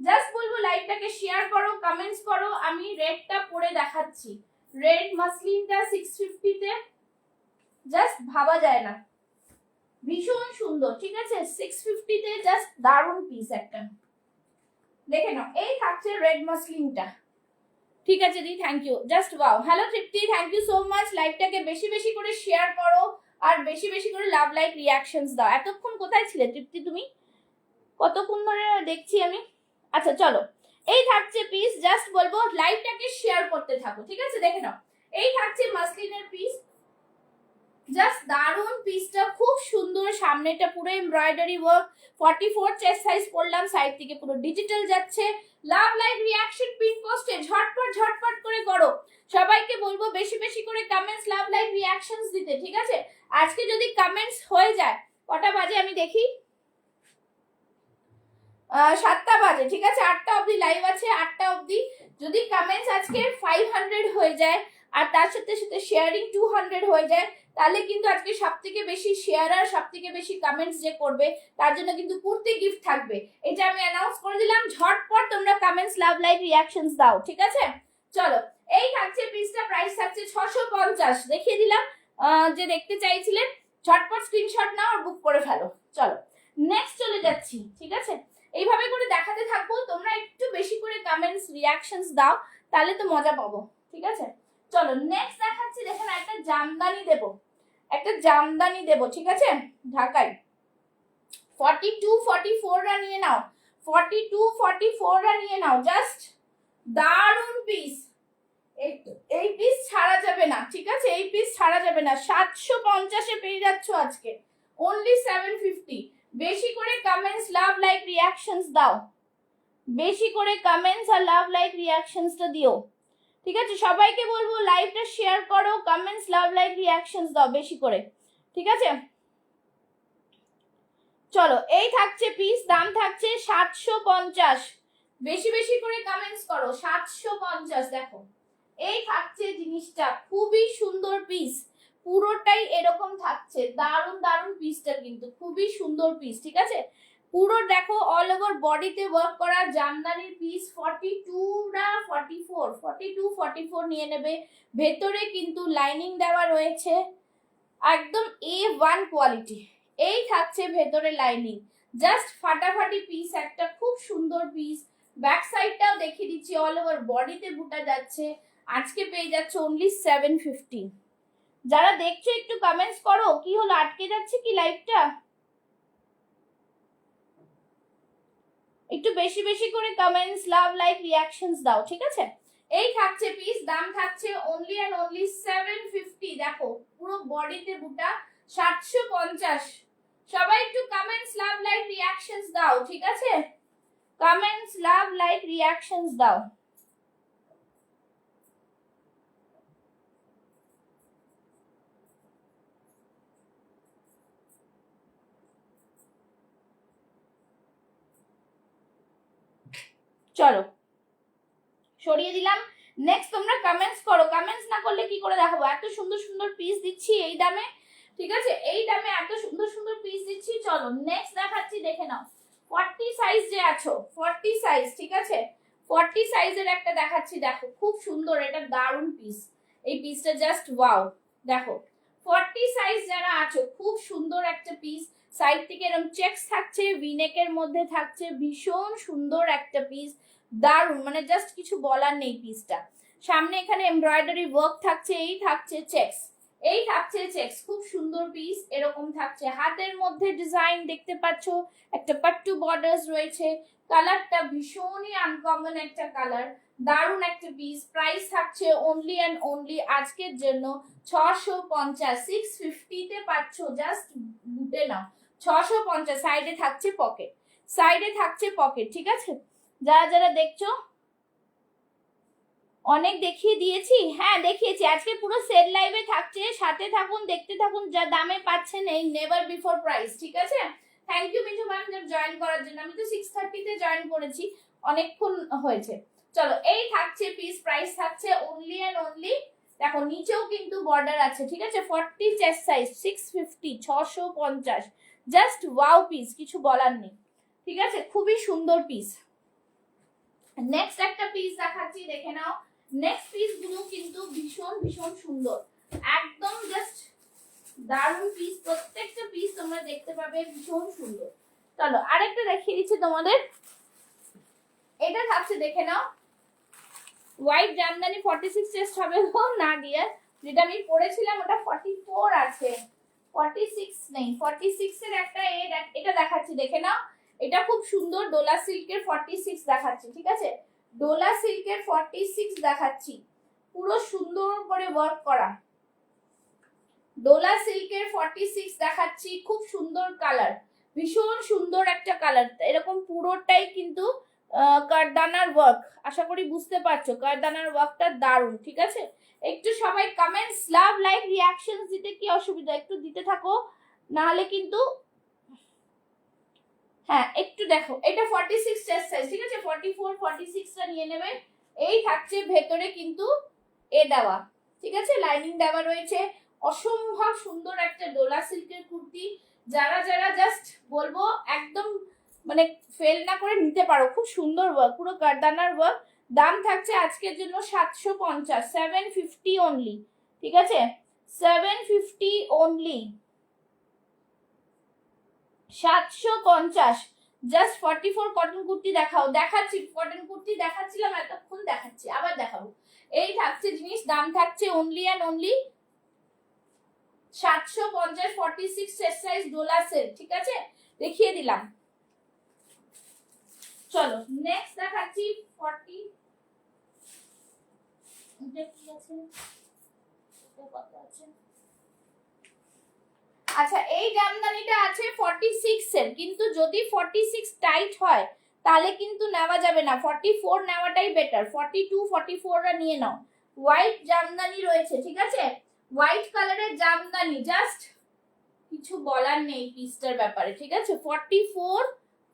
জাস্ট বলবো লাইভটাকে শেয়ার করো, কমেন্টস করো। আমি রেডটা পরে দেখাচ্ছি, রেড মাসলিনটা 650 তে, জাস্ট ভাবা যায় না, ভীষণ সুন্দর, ঠিক আছে? 650 তে জাস্ট দারুণ পিস একটা, দেখে নাও। এই থাকছে রেড মাসলিনটা, ঠিক আছে দি, thank you, just wow. Hello Tripti, thank you so much. লাইভটাকে বেশি বেশি করে শেয়ার করো আর বেশি বেশি করে লাভ লাইক রিয়াকশনস দাও। এতক্ষণ কোথায় ছিলে তৃপ্তি তুমি? কতক্ষণ ধরে দেখছি আমি। আচ্ছা চলো, এই থাকছে পিস, জাস্ট বলবো লাইভটাকে শেয়ার করতে থাকো, ঠিক আছে? দেখে নাও, এই থাকছে মাসলিনের পিস, জাস্ট দারুন পিসটা, খুব সুন্দর। সামনেটা পুরো এমব্রয়ডারি ওয়ার্ক, 44 চেস্ট সাইজ পড়লাম, সাইড থেকে পুরো ডিজিটাল যাচ্ছে। লাভ লাইক রিয়াকশন পিন পোস্টে ঝটপট ঝটপট করে করো। সবাইকে বলবো বেশি বেশি করে কমেন্টস লাভ লাইক রিয়াকশনস দিতে, ঠিক আছে? আজকে যদি কমেন্টস হয়ে যায়, কটা বাজে আমি দেখি, 7টা বাজে, ঠিক আছে? 8টা অবধি লাইভ আছে, 8টা অবধি যদি কমেন্টস আজকে 500 হয়ে যায় আর তার সাথে সাথে শেয়ারিং 200 হয়ে যায়, তাহলে কিন্তু আজকে সব থেকে বেশি শেয়ার আর সব থেকে বেশি কমেন্টস যে করবে তার জন্য কিন্তু কুর্তি গিফট থাকবে। এটা আমি অ্যানাউন্স করে দিলাম, ঝটপট তোমরা কমেন্টস লাভ লাইক রিয়াকশনস দাও, ঠিক আছে? চলো, এই থাকছে পিসটা, প্রাইস থাকছে 650, দেখিয়ে দিলাম। যে দেখতে চাইছিলেন ঝটপট স্ক্রিনশট নাও আর বুক করে ফেলো। চলো নেক্সট চলে যাচ্ছি, ঠিক আছে? এইভাবে করে দেখাতে থাকবো, তোমরা একটু বেশি করে কমেন্টস রিয়াকশনস দাও, তাহলে তো মজা পাবো, ঠিক আছে? চলো নেক্সট দেখাচ্ছি, দেখেন একটা জামদানি দেবো, একটা জামদানি দেবো, ঠিক আছে? ঢাকায় 42-44 রা নিয়ে নাও, 42-44 রা নিয়ে নাও, জাস্ট দারুন পিস। এই পিস ছাড়া যাবে না, ঠিক আছে? এই পিস ছাড়া যাবে না। 750 পেয়ে যাচ্ছ আজকে, অনলি 750। বেশি করে কমেন্টস লাভ লাইক রিয়াকশনস দাও, বেশি করে কমেন্টস আর লাভ লাইক রিয়াকশনসটা দিও, ঠিক আছে? সবাইকে বলবো লাইভটা শেয়ার করো, কমেন্টস লাভ লাইক রিয়াকশনস দাও বেশি করে, ঠিক আছে? চলো, এই থাকছে পিস, দাম থাকছে 750। বেশি বেশি করে কমেন্টস করো, 750। দেখো এই থাকছে জিনিসটা, খুবই সুন্দর পিস, পুরোটাই এরকম থাকছে, দারুন দারুন পিসটা কিন্তু খুবই সুন্দর পিস, ঠিক আছে? পুরো দেখো অল ওভার বডিতে ওয়ার্ক করা জামদানির পিস। 42-44 নিয়ে নেবে। ভেতরে কিন্তু লাইনিং দেওয়া রয়েছে, একদম A1 কোয়ালিটি। এই থাকছে ভেতরে লাইনিং, জাস্ট ফাটাফাটি পিস একটা, খুব সুন্দর পিস। ব্যাক সাইডটাও দেখিয়ে দিচ্ছি, অল ওভার বডিতে বুটা যাচ্ছে। আজকে পেয়ে যাচ্ছে অনলি 750। যারা দেখছো একটু কমেন্টস করো, কি হলো আটকে যাচ্ছে কি লাইভটা? একটু বেশি বেশি করে কমেন্টস লাভ লাইক রিয়াকশনস দাও, ঠিক আছে? এই থাকছে পিস, দাম থাকছে অনলি এন্ড অনলি 750। দেখো পুরো বডিতে বুটা, 750। সবাই একটু কমেন্টস লাভ লাইক রিয়াকশনস দাও, ঠিক আছে? কমেন্টস লাভ লাইক রিয়াকশনস দাও। চলো সরিয়ে দিলাম। নেক্সট তোমরা কমেন্টস করো, কমেন্টস না করলে কি করে দেখাবো? এত সুন্দর সুন্দর পিস দিচ্ছি এই দামে, ঠিক আছে? এই দামে এত সুন্দর সুন্দর পিস দিচ্ছি। চলো নেক্সট দেখাচ্ছি, দেখে নাও। 40 সাইজ যে আছো, 40 সাইজ, ঠিক আছে? 40 সাইজের একটা দেখাচ্ছি, দেখো খুব সুন্দর, এটা দারুন পিস। এই পিসটা জাস্ট ওয়াও। দেখো 40 সাইজ যারা আছো, খুব সুন্দর একটা পিস। সাইড থেকে এরকম চেকস থাকছে, ভিনেকের মধ্যে থাকছে, ভীষণ সুন্দর একটা পিস, দারুন, মানে জাস্ট কিছু বলার নেই পিসটা। সামনে এখানে এমব্রয়ডারি ওয়ার্ক থাকছে, এই থাকছে চেকস, এই থাকছে চেকস, খুব সুন্দর পিস। এরকম থাকছে, হাতের মধ্যে ডিজাইন দেখতে পাচ্ছ, একটা পাট্টু বর্ডার্স রয়েছে। কালারটা ভীষণই আনকমন একটা কালার, দারুন একটা পিস। প্রাইস থাকছে অনলি অ্যান্ড অনলি আজকের জন্য 650। 650 তে পাচ্ছ, জাস্ট লুটে নাও। 650। সাইডে থাকছে পকেট, সাইডে থাকছে পকেট, ঠিক আছে? যারা যারা দেখছো, অনেক দেখিয়ে দিয়েছি, হ্যাঁ দেখিয়েছি। আজকে পুরো সেল লাইভে থাকছে, সাথে থাকুন, দেখতে থাকুন। যা দামে পাচ্ছেন এই নেভার বিফোর প্রাইস, ঠিক আছে? Thank you Mithu ma'am join করার জন্য। আমি তো 6:30 তে জয়েন করেছি, অনেকক্ষণ হয়েছে। চলো এই থাকছে পিস, প্রাইস থাকছে অনলি অ্যান্ড অনলি দেখো নিচেও কিন্তু বর্ডার আছে, ঠিক আছে। 40 chest size, 650, 650, just wow piece, কিছু বলার নেই, ঠিক আছে। খুবই সুন্দর পিস। নেক্সট একটা পিস দেখাচ্ছি, দেখে নাও। নেক্সট পিস গুলো কিন্তু ভীষণ ভীষণ সুন্দর, একদম জাস্ট দারুণ পিস। প্রত্যেকটা পিস তোমরা দেখতে পাবে ভীষণ সুন্দর। চলো আরেকটা দেখিয়ে দিচ্ছি তোমাদের, এটা থাকছে, দেখে নাও। হোয়াইট জামদানি 46 চেস্ট হবে তো না ডিয়ার, যেটা আমি পরেছিলাম ওটা 44 আছে, 46 নেই। 46 এর একটা এটা দেখাচ্ছি, দেখে নাও। এটা খুব সুন্দর ডোলা সিল্কের 46 দেখাচ্ছি, ঠিক আছে। ডোলা সিল্কের 46 দেখাচ্ছি, পুরো সুন্দর করে ওয়ার্ক করা। ডোলা সিল্কের 46 দেখাচ্ছি, খুব সুন্দর কালার, ভীষণ সুন্দর একটা কালার। এরকম পুরোটাই কিন্তু কারদানার ওয়ার্ক, আশা করি বুঝতে পারছো কারদানার ওয়ার্কটা দারুণ, ঠিক আছে। একটু সবাই কমেন্টস, লাভ, লাইক, রিঅ্যাকশনস দিতে কি অসুবিধা, একটু দিতে থাকো, নাহলে কিন্তু। হ্যাঁ একটু দেখো, এটা 46 চেস্ট সাইজ, ঠিক আছে। 44 46টা নিয়ে নেবে। এই থাকছে ভেতরে কিন্তু এ দেওয়া, ঠিক আছে, লাইনিং দেওয়া রয়েছে। অসম্ভব সুন্দর একটা ডোলা সিল্কের কুর্তি, যারা যারা জাস্ট বলবো একদম মানে ফেল না করে নিতে পারো। খুব সুন্দর ওয়ার্ক, পুরো কারদানার ওয়ার্ক। দাম থাকছে আজকের জন্য 750, 750 অনলি, ঠিক আছে, 750 অনলি, 750। জাস্ট 44 কটন কুর্তি দেখাও, দেখাচ্ছি কটন কুর্তি দেখাচ্ছিলাম এতক্ষণ, দেখাচ্ছি আবার দেখাবো। এই থাকছে জিনিস, দাম থাকছে only and only 750, 46 chest size ডোলা সেট, ঠিক আছে, দেখিয়ে দিলাম। চলো নেক্সট দেখাচ্ছি 40, এটা কি আছে, এটা কত আছে। আচ্ছা এই জামদানিটা আছে 46 এর, কিন্তু যদি 46 টাইট হয় তাহলে কিন্তু নেওয়া যাবে না, 44 নেওয়াটাই বেটার। 42 44 রা নিয়ে নাও। হোয়াইট জামদানি রয়েছে, ঠিক আছে, হোয়াইট কালারের জামদানি, জাস্ট কিছু বলার নেই পিসটার ব্যাপারে, ঠিক আছে। 44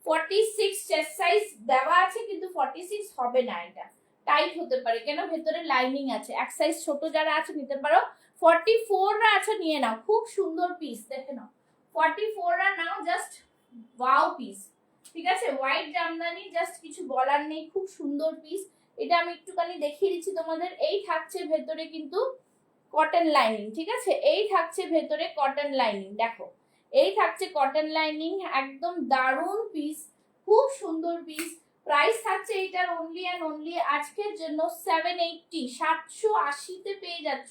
46 চেস্ট সাইজ দেওয়া আছে, কিন্তু 46 হবে না, এটা টাইট হতে পারে, কেন ভেতরে লাইনিং আছে। এক সাইজ ছোট যারা আছে নিতে পারো, 44 রা আছে নিয়ে নাও। খুব সুন্দর পিস, দেখে নাও, 44 রা নাও, জাস্ট ওয়াও পিস, ঠিক আছে। হোয়াইট জামদানি, জাস্ট কিছু বলার নেই, খুব সুন্দর পিস। এটা আমি একটুখানি দেখিয়ে দিচ্ছি তোমাদের। এই থাকছে ভেতরে কিন্তু কটন লাইনিং, ঠিক আছে, এই থাকছে ভেতরে কটন লাইনিং, দেখো এই থাকছে কটন লাইনিং, একদম দারুণ পিস, খুব সুন্দর পিস। প্রাইস থাকছে এইটার অনলি অ্যান্ড অনলি আজকের জন্য 780, 780 তে পেয়ে যাচ্ছ,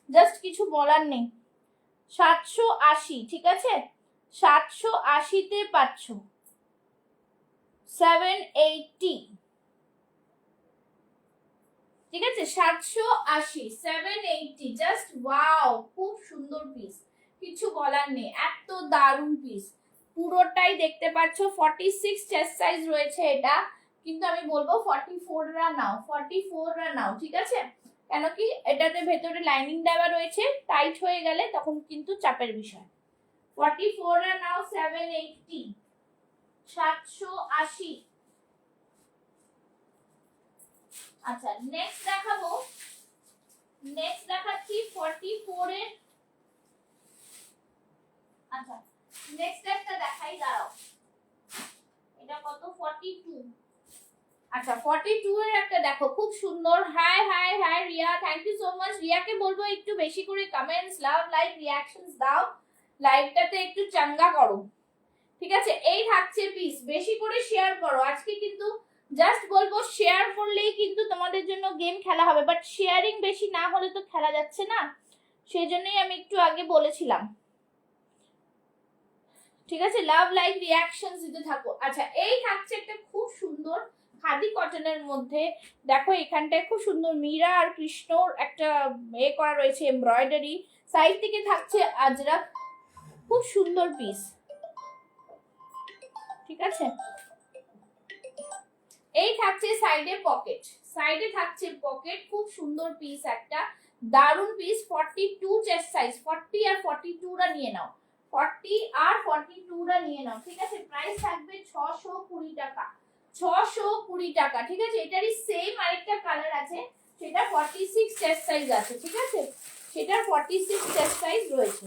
জাস্ট কিছু বলার নেই, 780, ঠিক আছে, 780 তে পাচ্ছ, 780, ঠিক আছে, 780, 780, জাস্ট ওয়াও, খুব সুন্দর পিস, কিছু বলার নেই, এত দারুণ পিস। পুরোটাই দেখতে পাচ্ছ 46 চেস্ট সাইজ রয়েছে এটা, কিন্তু আমি বলবো 44 রা নাও, 44 রা নাও, ঠিক আছে। কেন কি এটাতে ভেতরে লাইনিং দেওয়া রয়েছে, টাইট হয়ে গেলে তখন কিন্তু চাপের বিষয়। 44 রা নাও, 780, 780। আচ্ছা নেক্সট দেখাবো, নেক্সট দেখাচ্ছি 44 এর। আচ্ছা নেক্সট একটা দেখাই, দাঁড়াও, এটা কত, 42। আচ্ছা 42 এর একটা দেখো, খুব সুন্দর। Hi hi hi Riya, thank you so much. রিয়াকে বলবো একটু বেশি করে কমেন্টস, লাভ, লাইক, রিঅ্যাকশনস দাও, লাইভটাতে একটু চাঙ্গা করো, ঠিক আছে। এই থাকছে পিস, বেশি করে শেয়ার করো। আজকে কিন্তু জাস্ট বলবো শেয়ার করলেই কিন্তু তোমাদের জন্য গেম খেলা হবে, বাট শেয়ারিং বেশি না হলে তো খেলা যাচ্ছে না, সেই জন্যই আমি একটু আগে বলেছিলাম, ঠিক আছে। লাভ, লাইক, রিঅ্যাকশনস দিতে থাকো। আচ্ছা এই থাকছে একটা খুব সুন্দর খাদি কটনের মধ্যে, দেখো এখানটায় খুব সুন্দর মীরা আর কৃষ্ণর একটা এ করা রয়েছে, এমব্রয়ডারি, সাইড থেকে থাকছে আজরাক, খুব সুন্দর পিস, ঠিক আছে। এই থাকছে সাইডে পকেট, সাইডে থাকছে পকেট, খুব সুন্দর পিস, একটা দারুন পিস। 42 চেস্ট সাইজ, 40 আর 42 রা নিয়ে নাও, 40 আর 42 রা নিয়ে নাও, ঠিক আছে। প্রাইস থাকবে 620 টাকা, 620 টাকা, ঠিক আছে। এটারই সেম আরেকটা কালার আছে, সেটা 46 চেস্ট সাইজ আছে, ঠিক আছে, সেটার 46 চেস্ট সাইজ রয়েছে।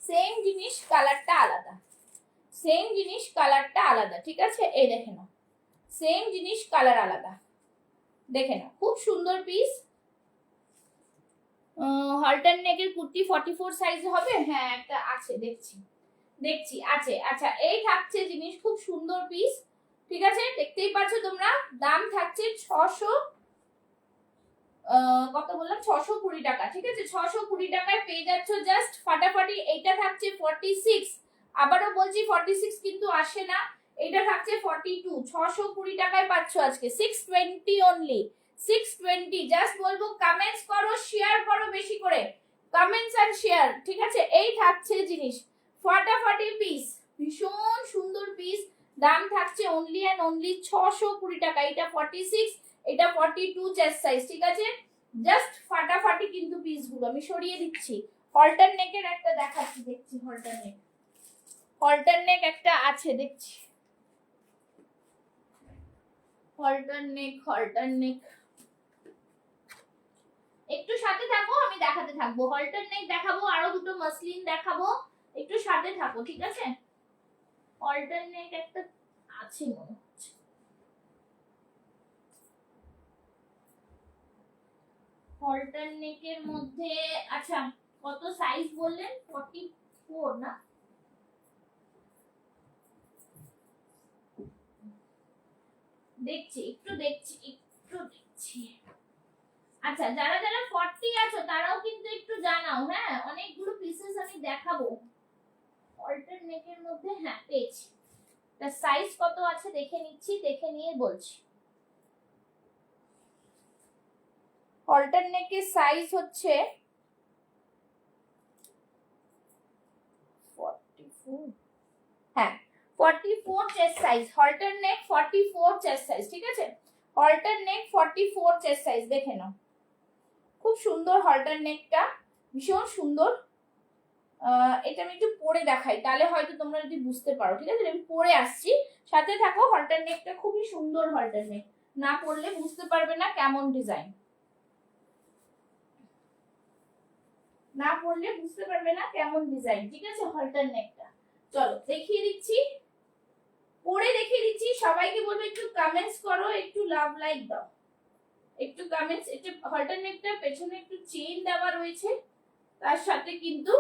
সেম জিনিস, কালারটা আলাদা, সেম জিনিস কালারটা আলাদা, ঠিক আছে। এই দেখে নাও, সেম জিনিস কালার আলাদা, দেখে নাও, খুব সুন্দর পিস। হলটার নেকের কুর্তি 44 সাইজ হবে, হ্যাঁ একটা আছে, দেখছি আছে। আচ্ছা, এই থাকছে জিনিস, খুব সুন্দর পিস, ঠিক আছে, দেখতেই পাচ্ছ তোমরা। দাম থাকছে 600, কত বললাম, 620 টাকা, ঠিক আছে। 620 টাকায় পেয়ে যাচ্ছ জাস্ট ফাটাফাটি। এইটা থাকছে 46, আবারও বলছি 46 কিন্তু আসে না, এটা থাকছে 42। 620 টাকায় পাচ্ছ আজকে, 620 অনলি, 620। জাস্ট বলবো কমেন্টস করো, শেয়ার করো বেশি করে, কমেন্টস আর শেয়ার, ঠিক আছে। এই থাকছে জিনিস, ফাটাফাটি পিস, ভীষণ সুন্দর পিস। দাম থাকছে অনলি এন্ড অনলি 620 টাকা। এটা 46, এটা 42 চেস্ট সাইজ, ঠিক আছে। জাস্ট ফাটাফাটি কিন্তু পিসগুলো আমি সরিয়ে দিচ্ছি। হলটার নেকের একটা দেখাচ্ছি, দেখছি হলটার নেক, হলটার নেক একটা আছে, দেখছি হলটার নেক। একটু সাথে থাকো, আমি দেখাতে থাকবো। হলটার নেক দেখাবো, আরো দুটো মাসলিন দেখাবো, একটু সাথে থাকো, ঠিক আছে। হলটার নেক একটা আছে মনে হচ্ছে, হলটার নেকের মধ্যে। আচ্ছা, কত সাইজ বললেন? 44 না? দেখছি। আচ্ছা, যারা যারা 40 আছো তারাও কিন্তু একটু জানাও, হ্যাঁ, অনেকগুলো পিসেস আমি দেখাবো। অল্টার নেকের মধ্যে, হ্যাঁ পেয়েছি। তার সাইজ কত আছে দেখে নিচ্ছি, দেখে নিয়ে বলছি। অল্টার নেকের সাইজ হচ্ছে 44, হ্যাঁ 44 চেস্ট সাইজ। হলটার নেক 44 চেস্ট সাইজ, ঠিক আছে। হলটার নেক 44 চেস্ট সাইজ, দেখে নাও, খুব সুন্দর হলটার নেকটা, ভীষণ সুন্দর। এটা আমি একটু পরে দেখাই, তাহলে হয়তো তোমরা যদি বুঝতে পারো, ঠিক আছে। আমি পরে আসছি, সাথে থাকো। হলটার নেকটা খুবই সুন্দর, হলটার নেক না পরলে বুঝতে পারবে না কেমন ডিজাইন, না পরলে বুঝতে পারবে না কেমন ডিজাইন, ঠিক আছে। হলটার নেকটা চলো দেখিয়ে দিচ্ছি, পরে দেখিয়ে দিচ্ছি। সবাইকে বলবো একটু কমেন্টস করো, একটু লাভ লাইক দাও, একটু কমেন্টস। এটা হলটার নেকটা পেছনে একটু চেইন দেওয়া রয়েছে, তার সাথে কিন্তু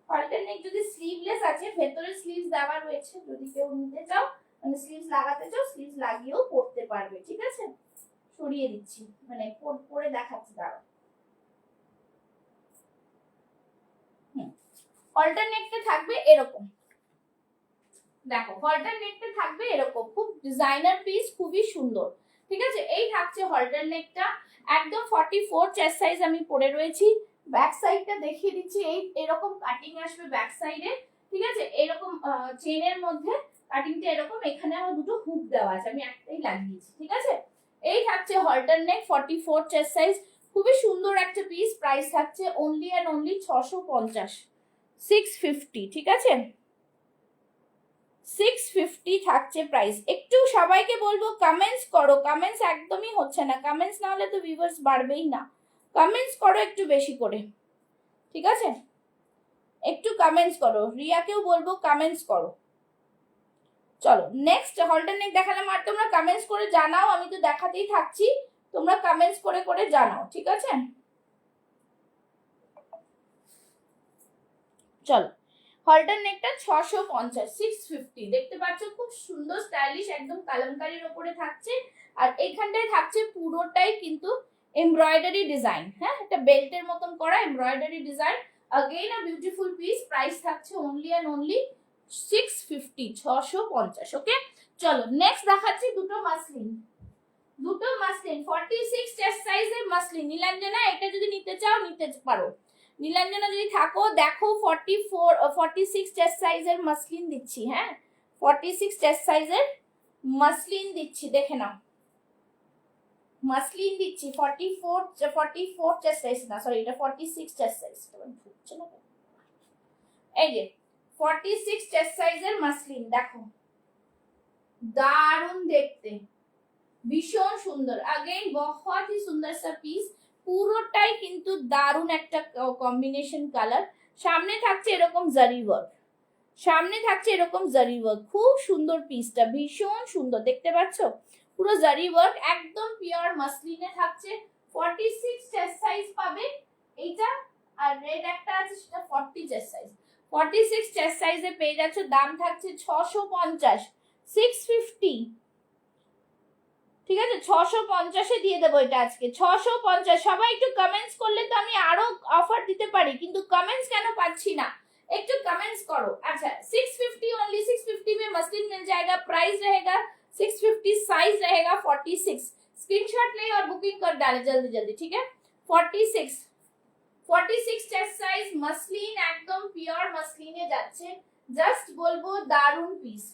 হলটার নেক যদি স্লিভলেস আছে, ভেতরে স্লিভস দেওয়া রয়েছে, যদি কেউ নিতে চাও, মানে স্লিভস লাগাতে চাও, স্লিভস লাগিয়েও পরতে পারবে, ঠিক আছে। সরিয়ে দিচ্ছি, মানে পরে দেখাচ্ছি, দাঁড়াও। হলটার নেকটা থাকবে এরকম, দেখো হলটার নেকটা থাকবে এরকম, খুব ডিজাইনার পিস, খুবই সুন্দর, ঠিক আছে। এই থাকছে হলটার নেকটা, একদম 44 চেস্ট সাইজ আমি পরে রয়েছি। ব্যাক সাইডটা দেখিয়ে দিচ্ছি, এই এরকম কাটিং আসবে ব্যাক সাইডে, ঠিক আছে। এরকম চেনের মধ্যে কাটিংটা এরকম, এখানে আমার দুটো হুক দেওয়া আছে, আমি একটাই লাগিয়েছি, ঠিক আছে। এই থাকছে হলটার নেক 44 চেস্ট সাইজ, খুবই সুন্দর একটা পিস। প্রাইস থাকছে অনলি এন্ড অনলি 650, 650, ঠিক আছে। 650 থাকছে প্রাইস। একটু সবাইকে বলবো কমেন্টস করো, কমেন্টস একদমই হচ্ছে না, কমেন্টস না হলে তো ভিউয়ার্স বাড়বেই না। কমেন্টস করো একটু বেশি করে, ঠিক আছে, একটু কমেন্টস করো। রিয়াকেও বলবো কমেন্টস করো। চলো নেক্সট হলটার নেক দেখালাম, আর তোমরা কমেন্টস করে জানাও, আমি তো দেখাতেই থাকছি, তোমরা কমেন্টস করে করে জানাও, ঠিক আছে। চলো, হলটার নেকটা 650, 650, দেখতে পাচ্ছ, খুব সুন্দর স্টাইলিশ, একদম কালামকারীর উপরে থাকছে। আর এইখানটায় থাকছে পুরোটাই কিন্তু এমব্রয়ডারি ডিজাইন, হ্যাঁ, এটা বেল্টের মতন করা embroidery design. Again a beautiful piece. Price থাকছে অনলি এন্ড অনলি 650, 650, ওকে। চলো নেক্সট দেখাচ্ছি দুটো মাসলিন, 46 চেস্ট সাইজের মাসলিন। নীলাঞ্জনা, এটা যদি নিতে চাও নিতে পারো। নীলাঞ্জনা যদি থাকো, দেখো 46 চেস্ট সাইজের মাসলিন দিচ্ছি, হ্যাঁ 46 চেস্ট সাইজের মাসলিন দিচ্ছি, দেখে নাও, মাসলিন দিচ্ছি 44 চেস্ট সাইজ না, সরি এটা 46 চেস্ট সাইজ, ঢুকছে না। এই যে 46 চেস্ট সাইজের মাসলিন, দেখো দারুণ দেখতে, ভীষণ সুন্দর, अगेन बहुत ही सुंदर सा পিস, পুরোটাই কিন্তু দারুণ একটা কম্বিনেশন কালার। সামনে থাকছে এরকম জারি ওয়ার্ক, সামনে থাকছে এরকম জারি ওয়ার্ক, খুব সুন্দর পিসটা, ভীষণ সুন্দর, দেখতে পাচ্ছ পুরো জারি ওয়ার্ক, একদম পিওর মাসলিনে থাকছে। 46 চেস্ট সাইজ পাবে এইটা, আর রেড একটা আছে সেটা 40 চেস্ট সাইজ, 46 চেস্ট সাইজে পেয়ে যাচ্ছ। দাম থাকছে 650, 650, ঠিক আছে 650-এ দিয়ে দেবো এটা আজকে 650। সবাই একটু কমেন্টস করলে তো আমি আরো অফার দিতে পারি, কিন্তু কমেন্টস কেন পাচ্ছি না, একটু कमेंट्स करो। अच्छा 650 ओनली, 650 में मसलिन मिल जाएगा, प्राइस रहेगा 650, साइज रहेगा 46। स्क्रीनशॉट ले और बुकिंग कर डाले जल्दी जल्दी, ठीक है। 46 चेस्ट साइज मसलिन, एकदम प्योर मसलिने যাচ্ছে। জাস্ট বলবো দারুন পিস,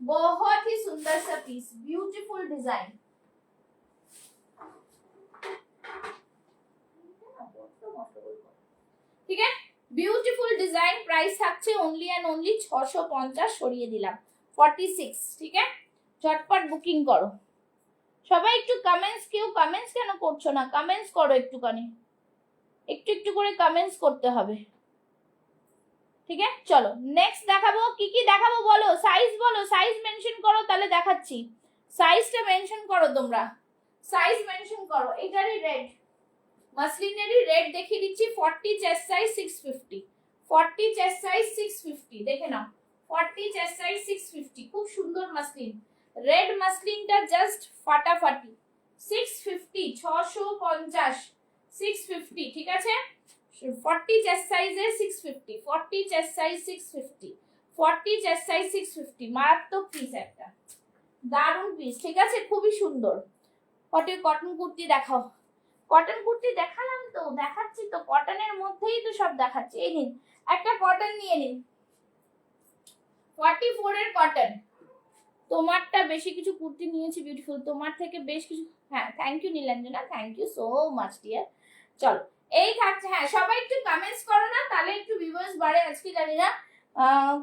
बहुत ही सुंदर सा पीस, ब्यूटीफुल डिजाइन, ठीक है, বিউটিফুল ডিজাইন। প্রাইস থাকছে অনলি এন্ড অনলি 650, সরিয়ে দিলাম 46, ঠিক আছে। ঝটপট বুকিং করো সবাই, একটু কমেন্টস, কেউ কমেন্টস কেন করছো না, কমেন্টস করো একটুখানি, একটু একটু করে কমেন্টস করতে হবে, ঠিক আছে। চলো নেক্সট দেখাবো, কি কি দেখাবো বলো, সাইজ বলো, সাইজ মেনশন করো তাহলে দেখাচ্ছি, সাইজটা মেনশন করো তোমরা, সাইজ মেনশন করো। এটারই রেড, মাসলিনেরই রেড দেখিয়ে দিচ্ছি, 40 চেস্ট সাইজ 650, 40 চেস্ট সাইজ 650, দেখে নাও 40 চেস্ট সাইজ 650, খুব সুন্দর মাসলিন, রেড মাসলিনটা জাস্ট ফাটাফাটি। 650, 650, 650, ঠিক আছে। 40 চেস্ট সাইজে 650, 40 চেস্ট সাইজ 650, 40 চেস্ট সাইজ 650, মারাত্মক পিস একটা, দারুণ পিস, ঠিক আছে, খুবই সুন্দর। কটন কুর্তি দেখাও, কটন কুর্তি দেখালাম তো, দেখাচ্ছি তো, কটনের মধ্যেই তো সব দেখাচ্ছি। এই নিন একটা কটন নিয়ে নিন, 44 এর কটন। তোমারটা বেশি কিছু কুর্তি নিয়েছি বিউটিফুল, তোমার থেকে বেশ কিছু, হ্যাঁ thank you Nilanjana, thank you so much dear. চলো এই থাকছে, হ্যাঁ সবাই একটু কমেন্টস করো না, তাহলে একটু ভিউয়ার্স বাড়ে। আজকে জানি না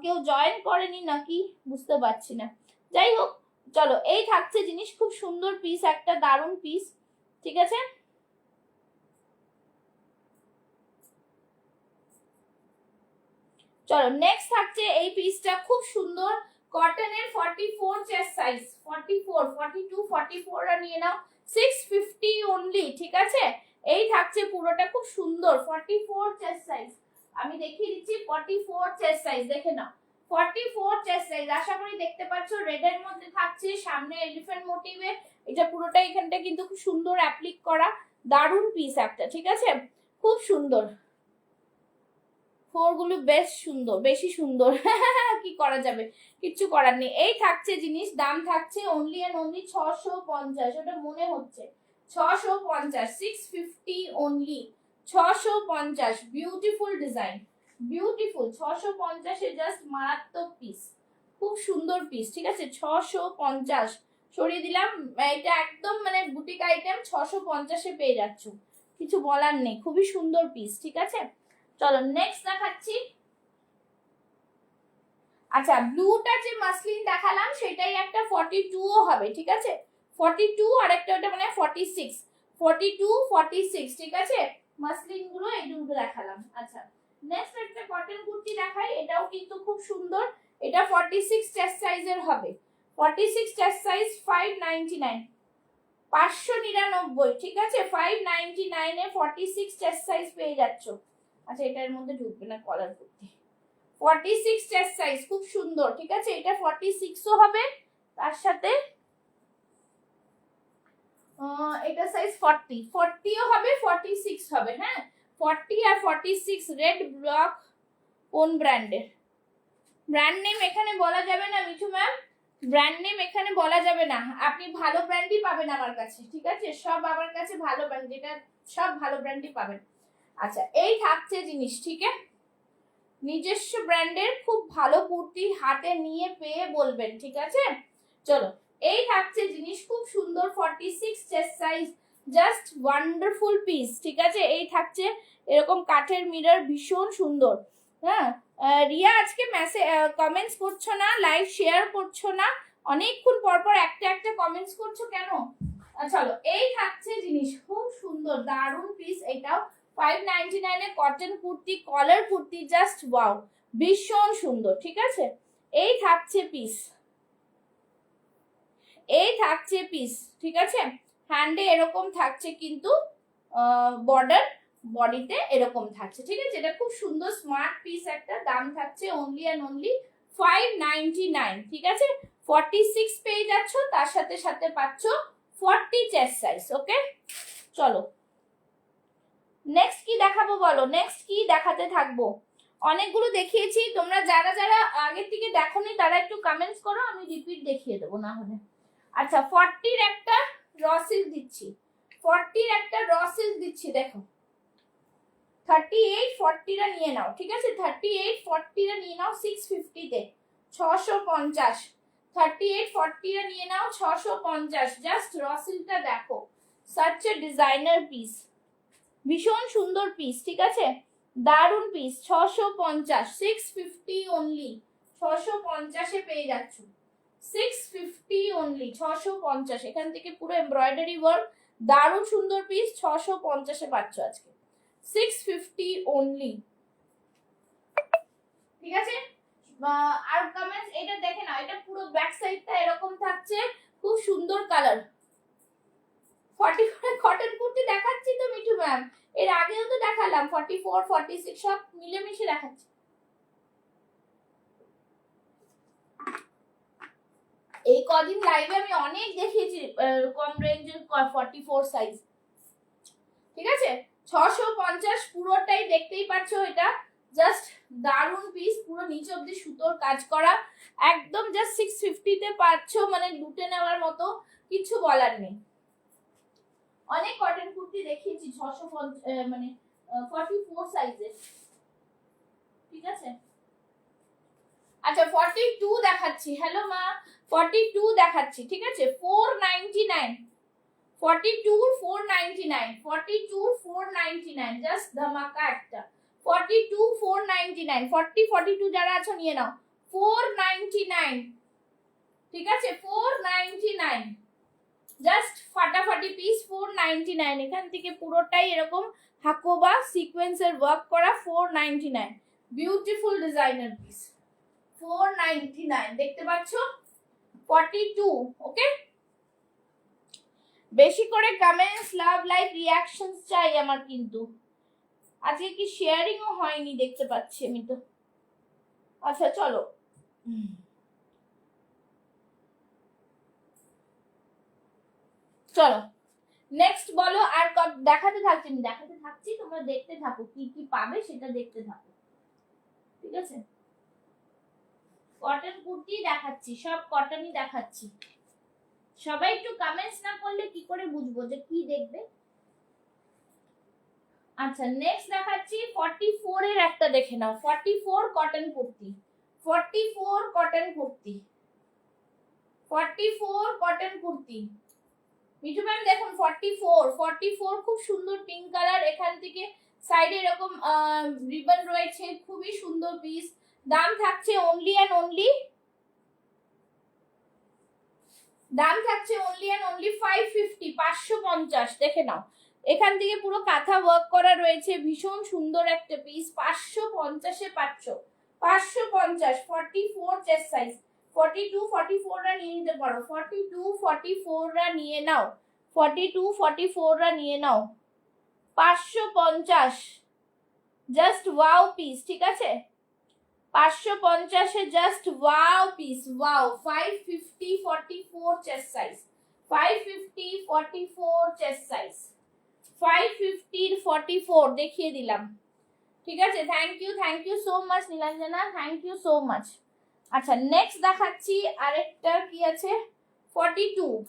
কেউ জয়েন করেনি নাকি, বুঝতে পারছি না, যাই হোক চলো এই থাকছে জিনিস, খুব সুন্দর পিস একটা, দারুণ পিস, ঠিক আছে। চলো নেক্সট থাকছে এই পিসটা, খুব সুন্দর কটনের, 44 চেস্ট সাইজ, 44, 42, 44 আর নিয়ে নাও, 650 অনলি, ঠিক আছে। এই থাকছে পুরোটা, খুব সুন্দর 44 চেস্ট সাইজ, আমি দেখিয়ে দিচ্ছি 44 চেস্ট সাইজ, দেখে নাও 44 চেস্ট সাইজ। আশা করি দেখতে পাচ্ছ, রেড এর মধ্যে থাকছে, সামনে এলিফ্যান্ট মোটিভে, এটা পুরোটা এখানটা কিন্তু খুব সুন্দর অ্যাপ্লিক করা, দারুণ পিস একটা, ঠিক আছে, খুব সুন্দর। ফোরগুলো বেশ সুন্দর, বেশি সুন্দর কি করা যাবে, কিচ্ছু করার নেই। এই থাকছে জিনিস, দাম থাকছে অনলি এন্ড অনলি 650, ওটা মনে হচ্ছে 650, 650 অনলি, 650, বিউটিফুল ডিজাইন, বিউটিফুল, 650 এ জাস্ট মারাত্মক পিস, খুব সুন্দর পিস, ঠিক আছে। 650 সরিয়ে দিলাম, এটা একদম মানে বুটিক আইটেম, 650 এ পেয়ে যাচ্ছ, কিছু বলার নেই, খুবই সুন্দর পিস, ঠিক আছে। চলো নেক্সট দেখাচ্ছি। আচ্ছা ব্লুটা যে মাসলিন দেখালাম সেটাই একটা 42 ও হবে, ঠিক আছে, 42, আর একটা ওটা মানে 46, 42, 46, ঠিক আছে। মাসলিন গুলো এই দুটো দেখালাম। আচ্ছা নেক্সট একটা কটন কুর্তি দেখাই, এটাও কিন্তু খুব সুন্দর, এটা 46 চেস্ট সাইজের হবে, 46 চেস্ট সাইজ 599, 599, ঠিক আছে, 599 এ 46 চেস্ট সাইজ পেয়ে যাচ্ছ। আচ্ছা এটার মধ্যে ঢুকবে না, কলার কুর্তি, 46 চেস্ট সাইজ, খুব সুন্দর, ঠিক আছে। এটা 46 ও হবে, তার সাথে এটা সাইজ 40, 40 ও হবে, 46 হবে, হ্যাঁ 40 আর 46, রেড ব্লক, কোন ব্র্যান্ডের, ব্র্যান্ড নেম এখানে বলা যাবে না মিঠু ম্যাম, ব্র্যান্ড নেম এখানে বলা যাবে না, আপনি ভালো ব্র্যান্ডই পাবেন আমার কাছে, ঠিক আছে, সব আমার কাছে ভালো ব্র্যান্ড, যেটা সব ভালো ব্র্যান্ডই পাবেন। আচ্ছা এই থাকছে জিনিস, ঠিক আছে, নিজস্ব ব্র্যান্ডের খুব ভালো কুর্তি হাতে নিয়ে পেয়ে বলবেন, ঠিক আছে। চলো এই থাকছে জিনিস, খুব সুন্দর 46 chest size, just wonderful piece, ঠিক আছে। এই থাকছে এরকম কাঠের মিরর, ভীষণ সুন্দর। হ্যাঁ রিয়া আজকে মেসেজ কমেন্টস করছো না, লাইভ শেয়ার করছো না, অনেকক্ষণ পর পর একটা একটা কমেন্টস করছো কেন, চলো এই থাকছে জিনিস, খুব সুন্দর দারুন পিস। এটাও 599 এ কটন কুর্তি, কলার কুর্তি, জাস্ট ওয়াও, ভীষণ সুন্দর। ঠিক আছে, এই থাকছে পিস, এই থাকছে পিস। ঠিক আছে, হ্যান্ডে এরকম থাকছে, কিন্তু বর্ডার বডিতে এরকম থাকছে। ঠিক আছে, এটা খুব সুন্দর স্মার্ট পিস একটা। দাম থাকছে অনলি অ্যান্ড অনলি 599। ঠিক আছে, 46 পেয়ে যাচ্ছ, তার সাথে সাথে পাচ্ছ 40 চেস্ট সাইজ। ওকে, চলো নেক্সট কি দেখাবো বলো, নেক্সট কি দেখাতে থাকবো? অনেকগুলো দেখিয়েছি, তোমরা যারা যারা আগের থেকে দেখোনি তারা একটু কমেন্টস করো, আমি রিপিট দেখিয়ে দেবো না হলে। আচ্ছা, 40 একটা র সিল্ক দিচ্ছি, 40 একটা র সিল্ক দিচ্ছি, দেখো 38 40 টা নিয়ে নাও। ঠিক আছে, 38 40 টা নিয়ে নাও 650 তে, 650। 38 40 টা নিয়ে নাও 650। জাস্ট র সিল্কটা দেখো, সাচ এ ডিজাইনার পিস, ভীষণ সুন্দর পিস। ঠিক আছে, দারুন পিস, 650, 650 অনলি, 650 এ পেয়ে যাচ্ছ, 650 অনলি, 650। এখান থেকে পুরো এমব্রয়ডারি ওয়ার্ক, দারুণ সুন্দর পিস, 650 এ পাচ্ছ আজকে, 650 অনলি। ঠিক আছে, আর কমেন্টস এটা দেখে নাও, এটা পুরো ব্যাক সাইডটা এরকম থাকছে, খুব সুন্দর কালার। 40 কটন কুর্তি দেখাচ্ছি তো মিঠু ম্যাম, এর আগেও তো দেখালাম, 44 46 সব মিলেমিশে দেখাচ্ছি। এই কদিন লাইভে আমি অনেক দেখিয়েছি কম রেঞ্জের 44 সাইজ। ঠিক আছে, 650 পুরোটাই দেখতেই পাচ্ছ, এটা জাস্ট দারুন পিস, পুরো নিচে অব্দি সুতোর কাজ করা, একদম জাস্ট 650 তে পাচ্ছ, মানে লুটে নেওয়ার মতো, কিছু বলার নেই। অনেক কটন কুর্তি দেখিয়েছি 650 মানে 44 সাইজে। ঠিক আছে, আচ্ছা 42 দেখাচ্ছি, হ্যালো মা, 42 দেখাচ্ছি। ঠিক আছে, 499, 42 499, 42 499, জাস্ট ধামাকা একটা, 42 499, 40 42 যারা আছো নিয়ে নাও, 499। ঠিক আছে, 499, জাস্ট ফাটাফাটি পিস, 499। এখান থেকে পুরোটাই এরকম হাকোবা সিকোয়েন্সের ওয়ার্ক করা, 499, বিউটিফুল ডিজাইনার পিস, 499 দেখতে পাচ্ছ, 42। ওকে, বেশি করে কমেন্টস, লাভ, লাইক, রিঅ্যাকশনস চাই আমার, কিন্তু আজকে কি শেয়ারিংও হয়নি দেখতে পাচ্ছি আমি তো। আচ্ছা চলো, চলো নেক্সট বলো, আর দেখাতে থাকছি, আমি দেখাতে থাকছি, তোমরা দেখতে থাকো, কি কি পাবে সেটা দেখতে থাকো। ঠিক আছে, কটন কুর্তি দেখাচ্ছি, সব কটনই দেখাচ্ছি। সবাই একটু কমেন্টস না করলে কি করে বুঝবো যে কি দেখবে। আচ্ছা নেক্সট দেখাচ্ছি 44 এর একটা দেখে নাও, 44 cotton kurti, 44 cotton kurti, 44 cotton kurti. Mithu ma'am দেখুন 44 খুব সুন্দর পিঙ্ক কালার, এখান থেকে সাইডে এরকম রিবন রয়েছে, খুবই সুন্দর পিস। দাম থাকছে অনলি অ্যান্ড অনলি, দাম থাকছে অনলি অ্যান্ড অনলি 550, 550 দেখে নাও। এখান থেকে পুরো কাঁথা ওয়ার্ক করা রয়েছে, ভীষণ সুন্দর একটা পিস, 550 এ পাচ্ছ, 550, 44 চেস্ট সাইজ, 42 44 রা নিয়ে নিতে পারো, 42 44 রা নিয়ে নাও, 42 44 রা নিয়ে নাও, 550, জাস্ট ওয়াও পিস। ঠিক আছে, 550 এ just wow piece, wow. 550 44 chest size, 550 44 chest size, 550 44 দেখিয়ে দিলাম। ঠিক আছে, thank you so much Nilanjana, thank you so much. আচ্ছা নেক্সট দেখাচ্ছি আরেকটা, কি আছে 42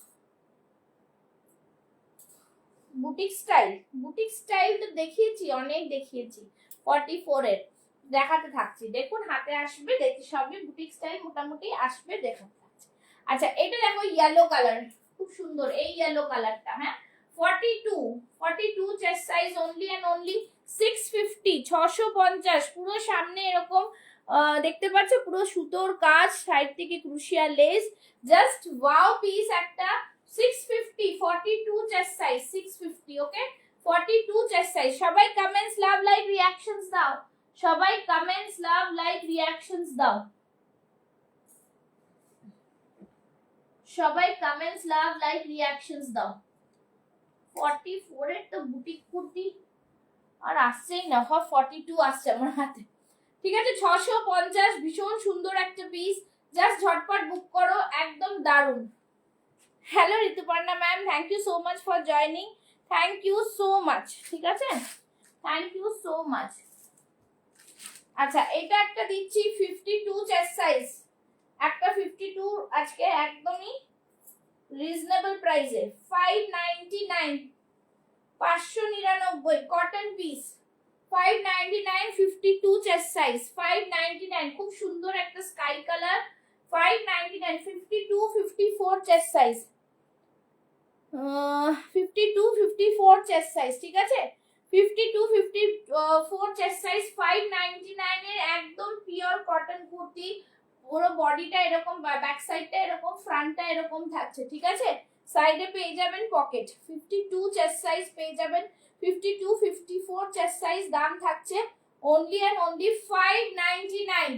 বুটিক স্টাইল, বুটিক স্টাইল তো দেখিয়েছি, অনেক দেখিয়েছি, 44 এর দেখাতে থাকছি, দেখুন হাতে আসবে, দেখি সবই বুটিক স্টাইল মোটামুটি আসবে, দেখাতে থাকছি। আচ্ছা এটা দেখো ইয়েলো কালার, খুব সুন্দর এই ইয়েলো কালারটা, হ্যাঁ 42 chest size, only and only 650, 650। পুরো সামনে এরকম দেখতে পাচ্ছ পুরো সুতোর কাজ, সাইড থেকে ক্রুশিয়া লেস, জাস্ট ওয়াও পিস একটা, 650 42 চেস্ট সাইজ 650 ওকে 42 চেস্ট সাইজ সবাই কমেন্টস লাভ লাইক রিঅ্যাকশনস দাও সবাই কমেন্টস লাভ লাইক রিঅ্যাকশনস দাও সবাই কমেন্টস লাভ লাইক রিঅ্যাকশনস দাও 44 এর তো বুটিক কুর্তি আর আসছেই না 42 আসছে আমার হাতে ঠিক আছে 650 ভীষণ সুন্দর একটা পিস জাস্ট ঝটপট বুক করো একদম দারুণ hello Rituparna ma'am thank you so much for joining thank you so much ঠিক আছে থ্যাংক ইউ সো মাচ আচ্ছা এটা একটা দিচ্ছি 52 চেস্ট সাইজ একটা 52 আজকে একদমই রিজনেবল প্রাইসে 599 599 কটন পিস 599 52 চেস্ট সাইজ 599 খুব সুন্দর একটা sky colour 599 52 54 chest size 52 54 chest size ঠিক আছে 52 54 চেস্ট সাইজ 599 এর একদম পিওর কটন কুর্তি পুরো বডিটা এরকম ব্যাক সাইডটা এরকম ফ্রন্টটা এরকম থাকছে ঠিক আছে সাইডে পেয়ে যাবেন পকেট 52 চেস্ট সাইজ পেয়ে যাবেন 52 54 চেস্ট সাইজ দাম থাকছে only and only 599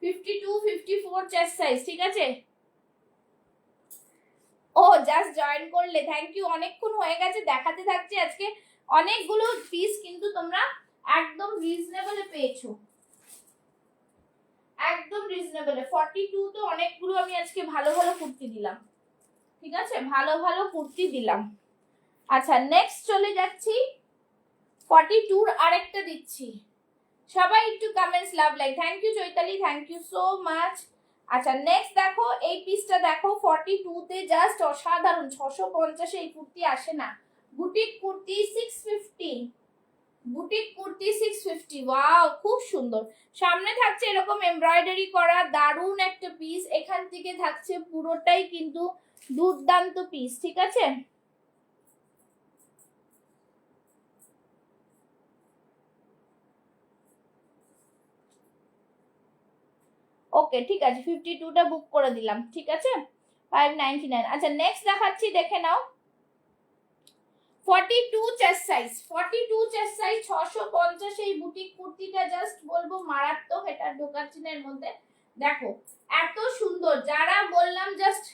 52 54 chest size ঠিক আছে ও জাস্ট জয়েন করলে থ্যাংক ইউ অনেকক্ষণ হয়ে গেছে দেখাতে থাকছে আজকে অনেকগুলো পিস কিন্তু তোমরা একদম রিজনেবলে পেয়েছো একদম রিজনেবলে 42 তো অনেকগুলো আমি আজকে ভালো ভালো কুর্তি দিলাম ঠিক আছে ভালো ভালো কুর্তি দিলাম আচ্ছা নেক্সট চলে যাচ্ছি 42 এর আরেকটা দিচ্ছি সবাই একটু comments love like thank you Chaitali thank you so much আচ্ছা নেক্সট দেখো এই পিসটা দেখো 42 তে জাস্ট অসাধারণ 650 এই কুর্তি আসে না boutique kurti 650 boutique kurti 650 wow খুব সুন্দর সামনে থাকছে এরকম এমব্রয়ডারি করা দারুন একটা পিস এখান থেকে থাকছে পুরোটাই কিন্তু দুর্দান্ত পিস ঠিক আছে ওকে ঠিক আছে 52 টা বুক করে দিলাম ঠিক আছে 599 আচ্ছা নেক্সট দেখাচ্ছি দেখে নাও 42 চেস্ট সাইজ 42 চেস্ট সাইজ 650 এই বুটিক কুর্তিটা জাস্ট বলবো মারাত্মক এটা ঢোকাচ্ছি না এর মধ্যে দেখো এত সুন্দর যারা বললাম জাস্ট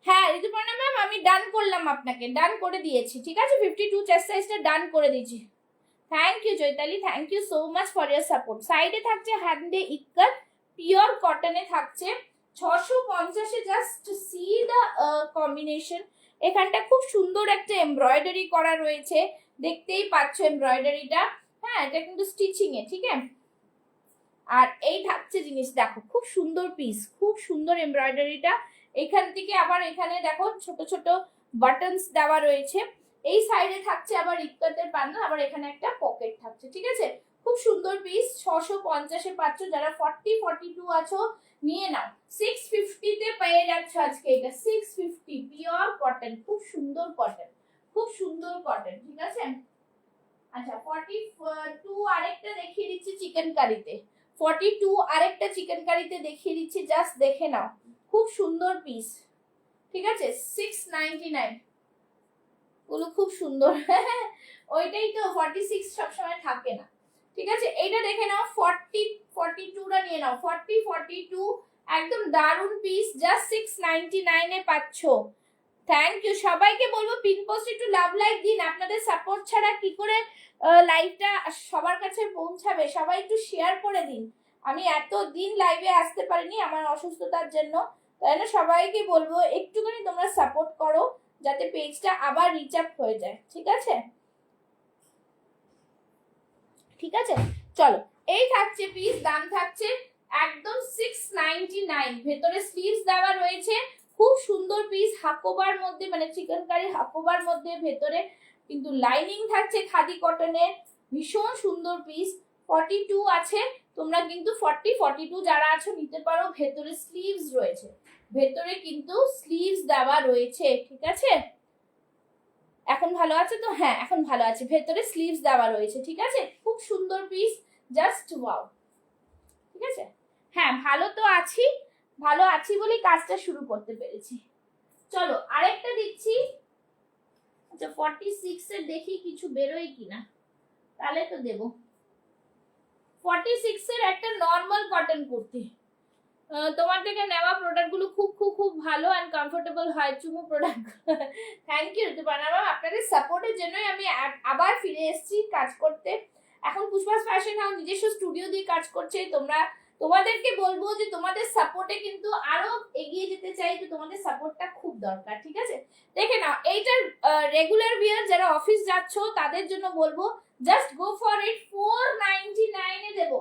হ্যাঁ ঋতুপর্ণা ম্যাম আমি ডান করলাম আপনাকে ডান করে দিয়েছি ঠিক আছে 52 চেস্ট সাইজটা ডান করে দিয়েছি thank you Chaitali thank you so much for your support সাইডে থাকছে হ্যান্ডে ইক্কাত পিওর কটনে থাকছে 650 এ জাস্ট সি দা কম্বিনেশন এখানটা খুব সুন্দর একটা এমব্রয়ডারি করা রয়েছে দেখতেই পাচ্ছ এমব্রয়ডারিটা হ্যাঁ এটা কিন্তু স্টিচিং এ ঠিক আছে আর এই থাকছে জিনিস দেখো খুব সুন্দর পিস খুব সুন্দর এমব্রয়ডারিটা এখান থেকে আবার এখানে দেখো ছোট ছোট বাটনস দেওয়া রয়েছে এই সাইডে থাকছে আবার ইক্কাতের পান্না আবার এখানে একটা পকেট থাকছে ঠিক আছে খুব সুন্দর পিস 650 এ পাচ্ছ যারা 40 42 আছো নিয়ে নাও 650 তে পেয়ে যাচ্ছ আজকে এটা 650 পিওর কটন খুব সুন্দর কটন ঠিক আছে আচ্ছা 42 আরেকটা দেখিয়ে দিচ্ছি চিকেন কারিতে 42 আরেকটা চিকেন কারিতে দেখিয়ে দিচ্ছি জাস্ট দেখে নাও খুব সুন্দর পিস ঠিক আছে 699 গুলো খুব সুন্দর ওইটাই তো 46 সব সময় থাকে না ঠিক আছে এইটা দেখে নাও 40 42 টা নিয়ে নাও 40 42 একদম দারুন পিস জাস্ট 699 এ পাচ্ছো থ্যাংক ইউ সবাইকে বলবো পিন পোস্ট একটু লাভ লাইক দিন আপনাদের সাপোর্ট ছাড়া কি করে লাইভটা সবার কাছে পৌঁছাবে সবাই একটু শেয়ার করে দিন আমি এত দিন লাইভে আসতে পারিনি আমার অসুস্থতার জন্য তাই না সবাইকে বলবো একটুখানি তোমরা সাপোর্ট করো যাতে পেজটা আবার রিচ আপ হয়ে যায় ঠিক আছে ঠিক আছে চলো এই থাকছে পিস দাম থাকছে একদম 699 ভেতরে স্লিভস দেওয়া রয়েছে খুব সুন্দর পিস হাকোবার মধ্যে মানে চিকেন কারি হাকোবার মধ্যে ভেতরে কিন্তু লাইনিং থাকছে খাদি কটনের ভীষণ সুন্দর পিস 42 আছে তোমরা কিন্তু 40 42 যারা আছো নিতে পারো ভেতরে স্লিভস রয়েছে ভেতরে কিন্তু স্লিভস দেওয়া রয়েছে ঠিক আছে এখন ভালো আছে তো হ্যাঁ এখন ভালো আছে ভেতরে স্লিভস দেওয়া রয়েছে ঠিক আছে খুব সুন্দর পিস জাস্ট ওয়াও ঠিক আছে হ্যাঁ ভালো আছি বলেই কাজটা শুরু করতে পেরেছি চলো আরেকটা দিচ্ছি। আচ্ছা 46 এর দেখি কিছু বেরোয় কিনা, তাহলে তো দেবো। 46 এর একটা নরমাল কটন কুর্তি, তোমার থেকে নেওয়া প্রোডাক্ট গুলো খুব খুব খুব ভালো এন্ড কমফোর্টেবল হয়। চুমু product, thank you Rituparna ma'am, আপনাদের সাপোর্টের জন্যই আমি আবার ফিরে এসেছি কাজ করতে। এখন পুষ্পাস ফ্যাশন হাউস নিজস্ব স্টুডিও দিয়ে কাজ করছে। তোমাদেরকে বলবো যে তোমাদের সাপোর্টে কিন্তু আরো এগিয়ে যেতে চাই, তো তোমাদের সাপোর্টটা খুব দরকার, ঠিক আছে? দেখে নাও, এইটার রেগুলার বিয়ার যারা অফিস যাচ্ছ তাদের জন্য বলবো জাস্ট গো ফর ইট। 499 এ দেবো,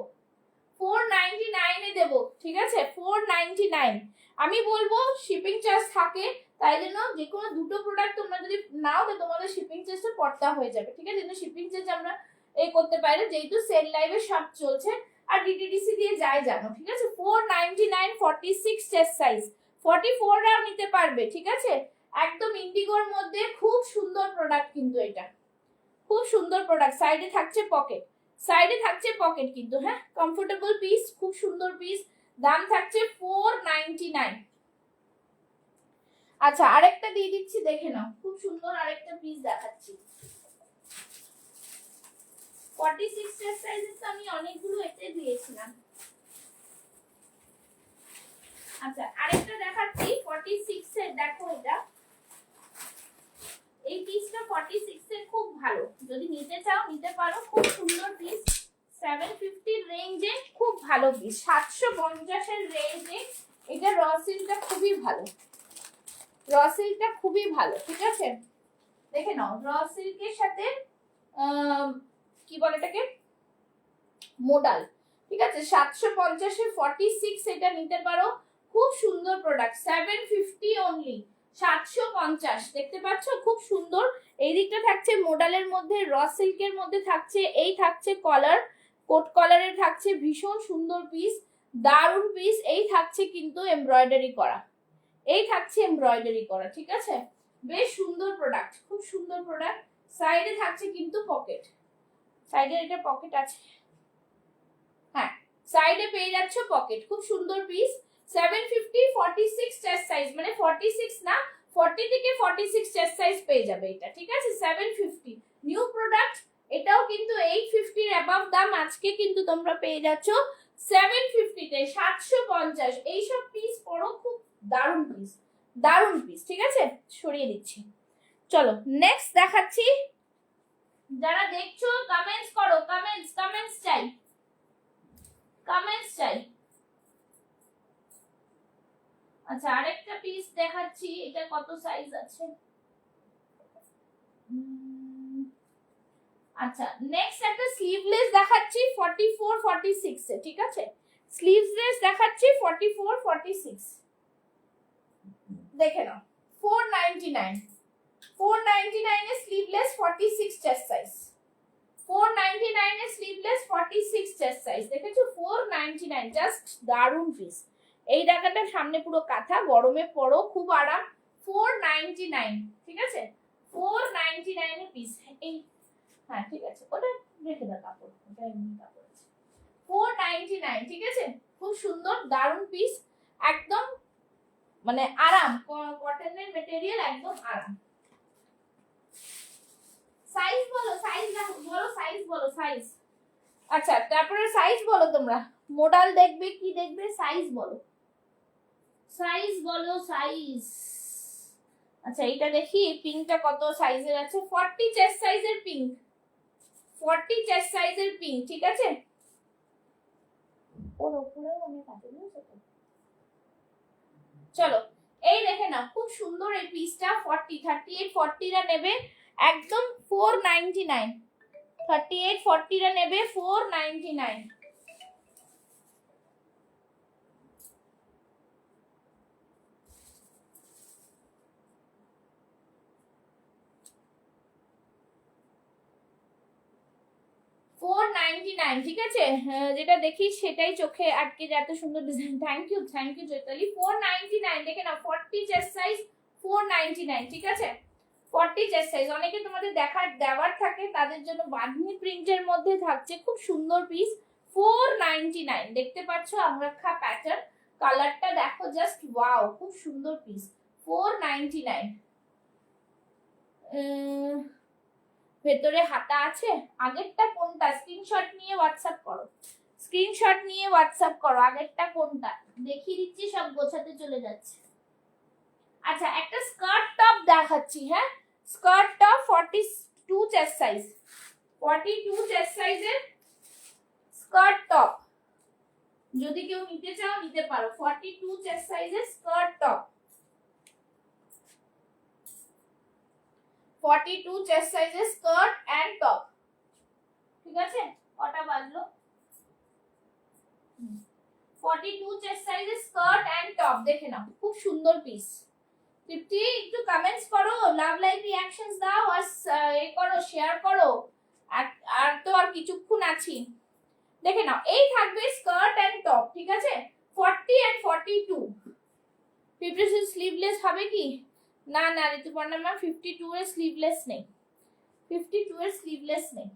499 এ দেবো, ঠিক আছে? 499। আমি বলবো শিপিং চার্জ থাকে, তাই জন্য যে কোনো দুটো প্রোডাক্ট তোমরা যদি নাও তো তোমাদের শিপিং চার্জটা পড়তা হয়ে যাবে, ঠিক আছে? শিপিং চার্জ আমরা এই করতে পারি, যেহেতু সেল লাইভে সব চলছে আর ডিটিডিসি দিয়ে যায় জানো, ঠিক আছে? 499, 46 চেস্ট সাইজ, 44 রাও নিতে পারবে, ঠিক আছে? একদম ইন্ডিগোর মধ্যে খুব সুন্দর প্রোডাক্ট, কিন্তু এটা খুব সুন্দর প্রোডাক্ট। সাইডে থাকছে পকেট, সাইডে থাকছে পকেট কিন্তু, হ্যাঁ কমফোর্টেবল পিস, খুব সুন্দর পিস। দাম থাকছে 499। আচ্ছা আরেকটা দিয়ে দিচ্ছি, দেখে নাও, খুব সুন্দর আরেকটা পিস দেখাচ্ছি। 46 সাইজের তো আমি অনেকগুলো এতে দিয়েছিলাম। আচ্ছা আরেকটা দেখাচ্ছি 46 এর, দেখো এটা, এই পিসটা 46 এর খুব ভালো, যদি নিতে চাও নিতে পারো, খুব সুন্দর পিস। 750 রেঞ্জে খুব ভালো পিস, 750 এর রেঞ্জে এটা। র সিল্কটা খুবই ভালো, র সিল্কটা খুবই ভালো, ঠিক আছে? দেখে নাও, র সিল্কের সাথে কি বলে এটাকে, মোডাল, ঠিক আছে? 750 এর 46 এটা নিতে পারো, খুব সুন্দর প্রোডাক্ট। 750 অনলি, 750, দেখতে পাচ্ছ? খুব সুন্দর। এই দিকটা থাকছে মোডালের মধ্যে, র সিল্কের মধ্যে থাকছে, এই থাকছে কলার, কোট কলারের থাকছে, ভীষণ সুন্দর পিস, দারুন পিস। এই থাকছে কিন্তু এমব্রয়ডারি করা, এই থাকছে এমব্রয়ডারি করা, ঠিক আছে? বেশ সুন্দর প্রোডাক্ট, খুব সুন্দর প্রোডাক্ট। সাইডে থাকছে কিন্তু পকেট, সাইডে এটা পকেট আছে, হ্যাঁ সাইডে পেয়ে যাচ্ছ পকেট, খুব সুন্দর পিস। 750, 46 চেস্ট সাইজ, মানে 46 না 40 থেকে 46 চেস্ট সাইজ পেয়ে যাবে এটা, ঠিক আছে? 750 নিউ প্রোডাক্ট, এটাও কিন্তু 850 এর অ্যাবাভ দাম। আজকে কিন্তু তোমরা পেয়ে যাচ্ছ 750 তে, 750। এইসব পিস পড়ো, খুব দারুন পিস, দারুন পিস, ঠিক আছে? সরিয়ে দিচ্ছি। চলো নেক্সট দেখাচ্ছি। যারা দেখছো কমেন্টস করো, কমেন্টস চাই, কমেন্টস চাই। আচ্ছা আরেকটা পিস দেখাচ্ছি, এটা কত সাইজ আছে? আচ্ছা নেক্সট একটা স্লিভলেস দেখাচ্ছি 44, 46 এ, ঠিক আছে? স্লিভলেস দেখাচ্ছি 44, 46, দেখে নাও। 499, 499 এ স্লিভলেস, 46 চেস্ট সাইজ। 499 এ স্লিভলেস, 46 চেস্ট সাইজ, দেখেছো? 499, জাস্ট দারুন পিস। এই টাকাটা সামনে পুরো কাঁথা, গরমে পরো, খুব আরাম। 499, ঠিক আছে? 499 এর পিস। এই হ্যাঁ ঠিক আছে, ওটা রেখে দাও, কাপড় ওটা এমনি কাপড় আছে। 499, ঠিক আছে? খুব সুন্দর দারুন পিস, একদম মানে আরাম, কটনের মেটেরিয়াল, একদম আরাম। সাইজ বলো, সাইজ বলো, সাইজ বলো, সাইজ। আচ্ছা তারপরে সাইজ বলো তোমরা, মডেল দেখবে কি দেখবে, সাইজ বলো, সাইজ বলো, সাইজ। আচ্ছা এটা দেখি পিঙ্কটা কত সাইজের আছে। 40 চেস্ট সাইজের পিঙ্ক, 40 চেস্ট সাইজের পিঙ্ক, ঠিক আছে? ওর উপরেও অনেক আছে, বুঝছো তো? চলো এই দেখে না, খুব সুন্দর এই পিসটা। 40, 38, 40 রা নেবে একদম 499, 38, 40 রা নেবে 499। ঠিক আছে? যেটা দেখি সেটাই চোখে আটকে যায়, এত সুন্দর ডিজাইন। Thank you Chaitali. 499, দেখে না, 40 চেস্ট সাইজ, 499, ঠিক আছে? 40 চেস্ট সাইজ। অনেকে তোমাদের দেওয়ার থাকে, তাদের জন্য বাঁধনি প্রিন্টের মধ্যে থাকছে, খুব সুন্দর পিস। 499, দেখতে পাচ্ছ আংরাক্ষা প্যাটার্ন, কালারটা দেখো জাস্ট ওয়াও, খুব সুন্দর পিস। 499। ভেতরে হাতা আছে। আগেরটা কোনটা? স্ক্রিনশট নিয়ে হোয়াটসঅ্যাপ করো, স্ক্রিনশট নিয়ে হোয়াটসঅ্যাপ করো। আগেরটা কোনটা দেখিয়ে দিচ্ছি, সব গোছাতে চলে যাচ্ছে। আচ্ছা, একটা স্কার্ট টপ দেখাচ্ছি। হ্যাঁ, skirt top 42 chest size, 42 chest সাইজের স্কার্ট টপ। যদি কেউ নিতে চাও নিতে পারো। 42 চেস্ট সাইজের স্কার্ট টপ, 42 চেস্ট সাইজের স্কার্ট এন্ড টপ। ঠিক আছে, কটা বাজলো? 42 চেস্ট সাইজের স্কার্ট এন্ড টপ। দেখে নাও, খুব সুন্দর পিস। তৃপ্তি, একটু কমেন্টস করো, লাভ লাইক রিঅ্যাকশনস দাও, আর এ করো, শেয়ার করো। আর তো আর কিছুক্ষণ আছি। দেখে নাও, এই থাকবে স্কার্ট এন্ড টপ। ঠিক আছে, 40 এন্ড 42। 52 স্লিভলেস হবে কি? না না ঋতুপর্ণা ম্যাম, 52 এর স্লিভলেস নেই, 52 এর স্লিভলেস নেই।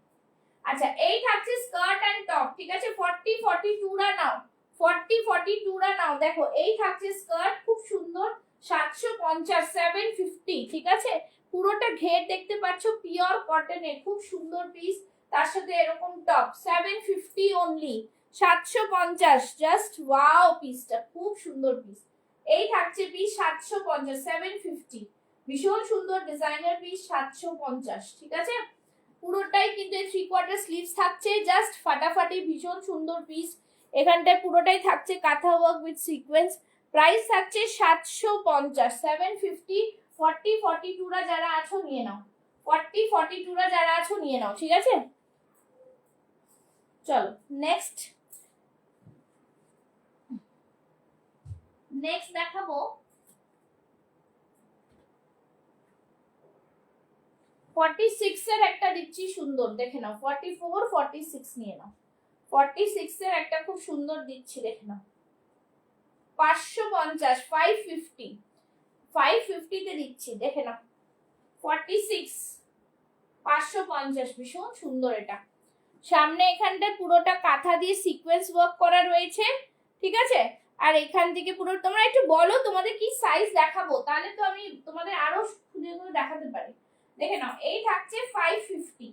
আচ্ছা, এই থাকছে স্কার্ট এন্ড টপ। ঠিক আছে, 40 42 রা নাও, 40 42 রা নাও। দেখো, এই থাকছে স্কার্ট, খুব সুন্দর, 750, 750। ঠিক আছে, পুরোটা ঘের দেখতে পাচ্ছ, পিওর কটনের, খুব সুন্দর পিস। তার সাথে এরকম টপ, 750 অনলি, 750। জাস্ট ওয়াও, পিসটা খুব সুন্দর পিস। এই থাকছে পিস 750, 750, ভীষণ সুন্দর ডিজাইনার পিস, 750। ঠিক আছে, পুরোটাই কিন্তু 3/4 স্লিভস থাকছে, জাস্ট ফাটাফাটি, ভীষণ সুন্দর পিস। এখানটায় পুরোটাই থাকছে কাঁথা ওয়ার্ক উইথ সিকোয়েন্স। প্রাইস থাকছে 750, 750। 40 42 রা যারা আছো নিয়ে নাও, 40 42 রা যারা আছো নিয়ে নাও। ঠিক আছে, চলো নেক্সট দেখাবো 46 এর একটা দিচ্ছি সুন্দর, দেখে নাও। 44 46 নিয়ে নাও, 46 এর একটা খুব সুন্দর দিচ্ছি, দেখে নাও। 550, 550, 550 তে দিচ্ছি, দেখে নাও। 46 550, ভীষণ সুন্দর এটা। সামনে এখানটা পুরোটা কাঁথা দিয়ে সিকোয়েন্স ওয়ার্ক করা রয়েছে। ঠিক আছে, আর এখান থেকে পুরো, তোমরা একটু বলো তোমাদের কি সাইজ দেখাবো, তাহলে তো আমি তোমাদের আরো খুলে খুলে দেখাতে পারি। দেখে নাও, এই থাকছে 550,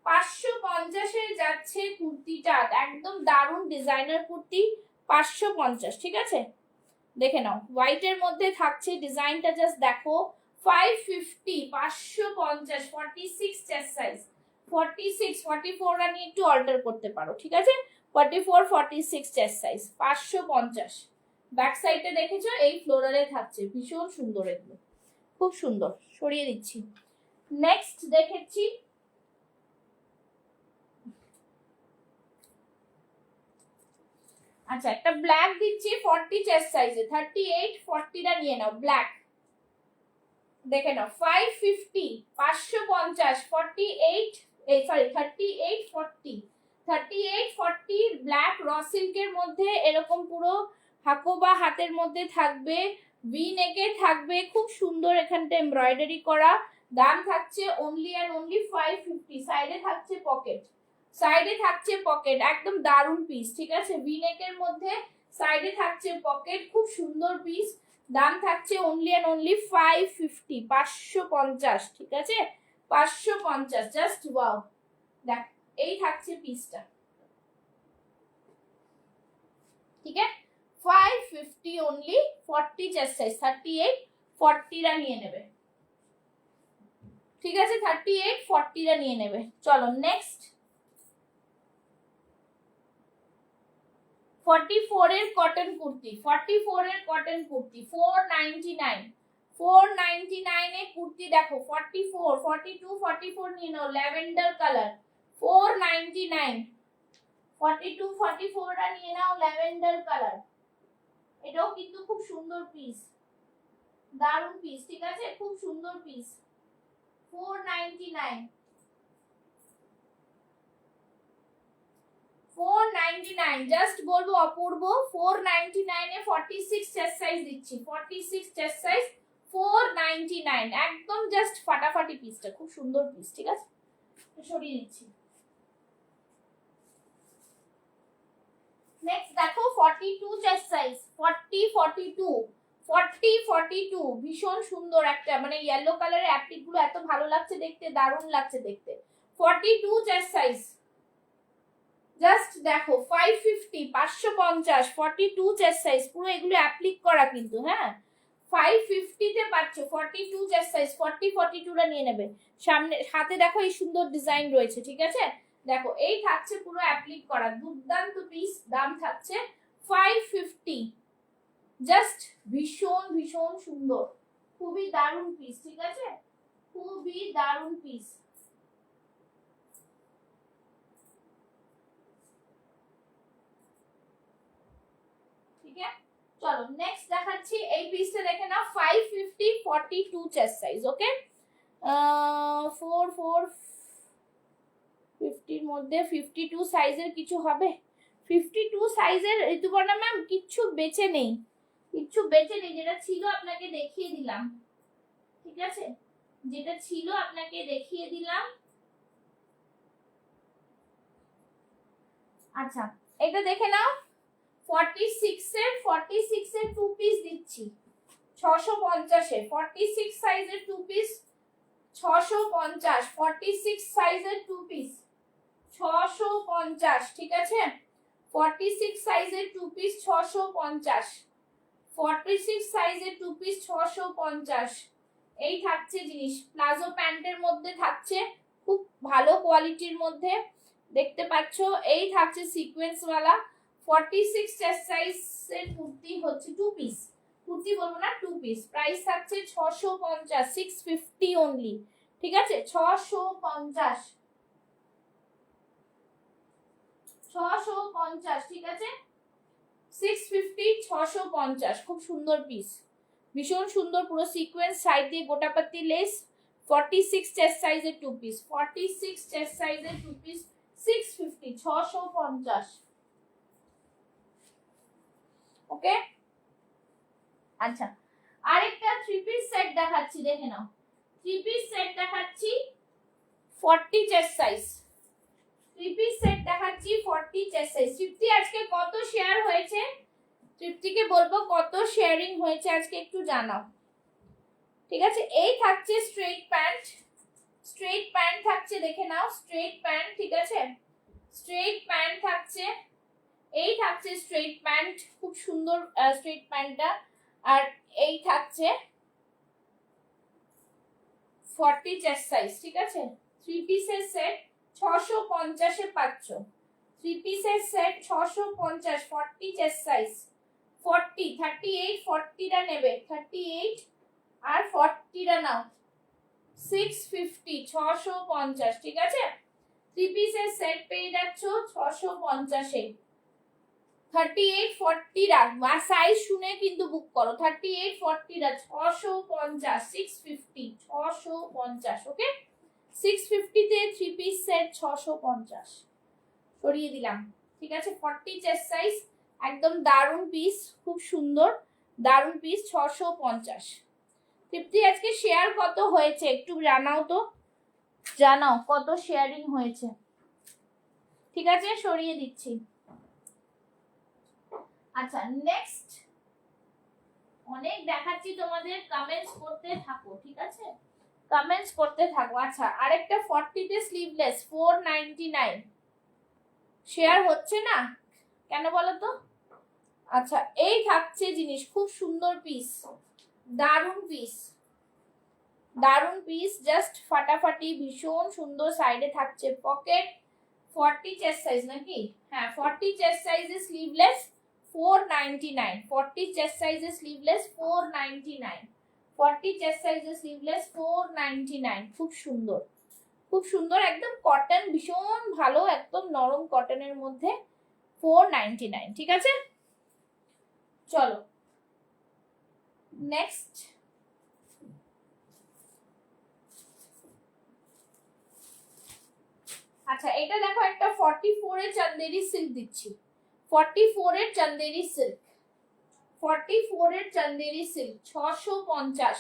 550 এ যাচ্ছে কুর্তিটা, একদম দারুণ ডিজাইনার কুর্তি, 550। ঠিক আছে, দেখে নাও, হোয়াইটের মধ্যে থাকছে, ডিজাইনটা জাস্ট দেখো। 550, 550, 46 চেস্ট সাইজ, 46 44 রা নিয়ে একটু অল্টার করতে পারো। ঠিক আছে, 44 46 চেস্ট সাইজ, 550। ব্যাক সাইডে দেখেছো, এই ফ্লোরালে থাকছে, ভীষণ সুন্দর, এগুলো খুব সুন্দর। সরিয়ে দিচ্ছি। নেক্সট দেখেছি আচ্ছা, একটা ব্ল্যাক দিচ্ছি 40 চেস্ট সাইজে, 38 40 টা নিয়ে নাও। ব্ল্যাক দেখে নাও, 550, 550, 48 সরি 38 40, 38 40 ব্ল্যাক র সিল্কের মধ্যে, এরকম পুরো হাকো বা হাতের মধ্যে থাকবে, ভি নেকে থাকবে, খুব সুন্দর এখানটা এমব্রয়ডারি করা। দাম থাকছে অনলি এন্ড অনলি 550। সাইডে থাকছে পকেট, সাইডে থাকছে পকেট, একদম দারুন পিস। ঠিক আছে, ভি নেকের মধ্যে সাইডে থাকছে পকেট, খুব সুন্দর পিস। দাম থাকছে অনলি এন্ড অনলি 550, 550। ঠিক আছে, 550, জাস্ট ওয়াও। দেখ, এই থাকছে পিসটা। ঠিক আছে, 550 অনলি, 40 চেস্ট সাইজ, 38 40 রা নিয়ে নেবে। ঠিক আছে, 38 40 রা নিয়ে নেবে। চলো নেক্সট 44 এর কটন কুর্তি, 44 এর কটন কুর্তি, 499, 499 এ কুর্তি দেখো। 44 42 44 নিয়ে নাও, ল্যাভেন্ডার কালার, 499, 42 44 রা নিয়ে নাও, ল্যাভেন্ডার কালার। এটাও কিন্তু খুব সুন্দর পিস, দারুন পিস। ঠিক আছে, খুব সুন্দর পিস, 499, 499। জাস্ট বলবো অপূর্ব, 499 এ 46 চেস্ট সাইজ দিচ্ছি, 46 চেস্ট সাইজ, 499, একদম জাস্ট ফাটাফাটি পিসটা, খুব সুন্দর পিস। ঠিক আছে, সরিয়ে দিচ্ছি। নেক্সট দেখো 42 চেস্ট সাইজ, 40 42, 42 ভীষণ সুন্দর একটা মানে ইয়েলো কালারের অ্যাপ্লিক গুলো এত ভালো লাগছে দেখতে, দারুণ লাগছে দেখতে। 42 চেস্ট সাইজ, জাস্ট দেখো 550 550 42 চেস্ট সাইজ, পুরো এগুলো অ্যাপ্লিক করা কিন্তু, হ্যাঁ 550 তে পাচ্ছ 42 চেস্ট সাইজ। 42 টা নিয়ে নেবে। সামনে হাতে দেখো এই সুন্দর ডিজাইন রয়েছে, ঠিক আছে। দেখো এই থাকছে পুরো অ্যাপ্লিক করা, দুর্দান্ত পিস। দাম থাকছে 550, জাস্ট ভীষণ ভীষণ সুন্দর, খুবই দারুণ পিস, ঠিক আছে, খুবই দারুণ পিস। ঠিক আছে, চলো নেক্সট দেখাচ্ছি। এই পিসটা দেখে নাও, 550 42 চেস্ট সাইজ। ওকে, 450 মধ্যে 52 সাইজের কিছু হবে? 52 সাইজের ঋতুপর্ণা ম্যাম কিচ্ছু বেঁচে নেই, কিচ্ছু বেঁচে নেই। যেটা ছিল আপনাকে দেখিয়ে দিলাম, ঠিক আছে, যেটা ছিল আপনাকে দেখিয়ে দিলাম। আচ্ছা এটা দেখে নাও, 46 এর 2 পিস দিচ্ছি 650 এ। 46 সাইজের 2 পিস 650, 46 সাইজের 2 পিস 650, ঠিক আছে। 46 সাইজের 2 পিস 650, 46 সাইজের 2 পিস 650। এই থাকছে জিনিস, প্লাজো প্যান্টের মধ্যে থাকছে, খুব ভালো কোয়ালিটির মধ্যে দেখতে পাচ্ছ। এই থাকছে সিকোয়েন্স ওয়ালা 46 চেস্ট সাইজের কুর্তি, হচ্ছে 2 পিস, কুর্তি বলবো না 2 পিস। প্রাইস থাকছে 650, 650 অনলি, ঠিক আছে। 650, 650, ঠিক আছে, 650 650। খুব সুন্দর পিস, ভীষণ সুন্দর, পুরো সিকোয়েন্স, সাইড দিয়ে গোটাপাতি লেস। 46 চেস্ট সাইজের 2 পিস, 46 চেস্ট সাইজের 2 পিস 650, 650। ওকে, আচ্ছা আরেকটা 3 পিস সেট দেখাচ্ছি, দেখে নাও। 3 পিস সেট দেখাচ্ছি 40 চেস্ট সাইজ, 3 পিস সেট দেখাচ্ছি 40 চেস্ট সাইজ। তৃপ্তি আজকে কত শেয়ার হয়েছে? তৃপ্তিকে বলবো কত শেয়ারিং হয়েছে আজকে একটু জানাও, ঠিক আছে। এই থাকছে স্ট্রেট প্যান্ট, স্ট্রেট প্যান্ট থাকছে, দেখে নাও স্ট্রেট প্যান্ট, ঠিক আছে, স্ট্রেট প্যান্ট থাকছে। এই থাকছে স্ট্রেট প্যান্ট, খুব সুন্দর স্ট্রেট প্যান্টটা। আর এই থাকছে 40 চেস্ট সাইজ, ঠিক আছে। 3 পিসের সেট 650 এ পাচ্ছ, 3 পিসের সেট 650, 40 চেস্ট সাইজ। 40 38 40টা নেবে, 38 আর 40টা নাও, 650, 650, ঠিক আছে। 3 পিসের সেট পেয়ে যাচ্ছ 650 এ। 38 40টা সাইজ শুনে কিন্তু বুক করো, 38 40টা 650, 650, 650। ওকে, 650 তে 3 পিস সেট 650 সরিয়ে দিলাম, ঠিক আছে। 40 চেস্ট সাইজ, একদম দারুণ পিস, খুব সুন্দর দারুণ পিস, 650। তৃপ্তি আজকে শেয়ার কত হয়েছে একটু জানাও তো, জানাও কত শেয়ারিং হয়েছে, ঠিক আছে, সরিয়ে দিচ্ছি। আচ্ছা নেক্সট, অনেক দেখাচ্ছি তোমাদের, কমেন্টস করতে থাকো, ঠিক আছে, কমেন্টস করতে থাকো। আচ্ছা আরেকটা 40 তে স্লিভলেস 499, শেয়ার হচ্ছে না কেন বলো তো? আচ্ছা এই থাকছে জিনিস, খুব সুন্দর পিস, দারুণ পিস, দারুণ পিস, জাস্ট ফাটাফাটি, ভীষণ সুন্দর। সাইডে থাকছে পকেট, 40 চেস্ট সাইজ নাকি, হ্যাঁ 40 চেস্ট সাইজে স্লিভলেস 499, 40 চেস্ট সাইজে স্লিভলেস 499, 40 চেস্ট সাইজে স্লিভলেস 499। খুব সুন্দর, খুব সুন্দর, একদম কটন, ভীষণ ভালো, একদম নরম কটনের মধ্যে 499, ঠিক আছে। চলো নেক্সট, আচ্ছা এটা দেখো একটা 44 এর চন্দেরি সিল্ক দিচ্ছি, 44 এর চন্দেরি সিল্ক, 44 এর চন্দেরি সিল্ক 650,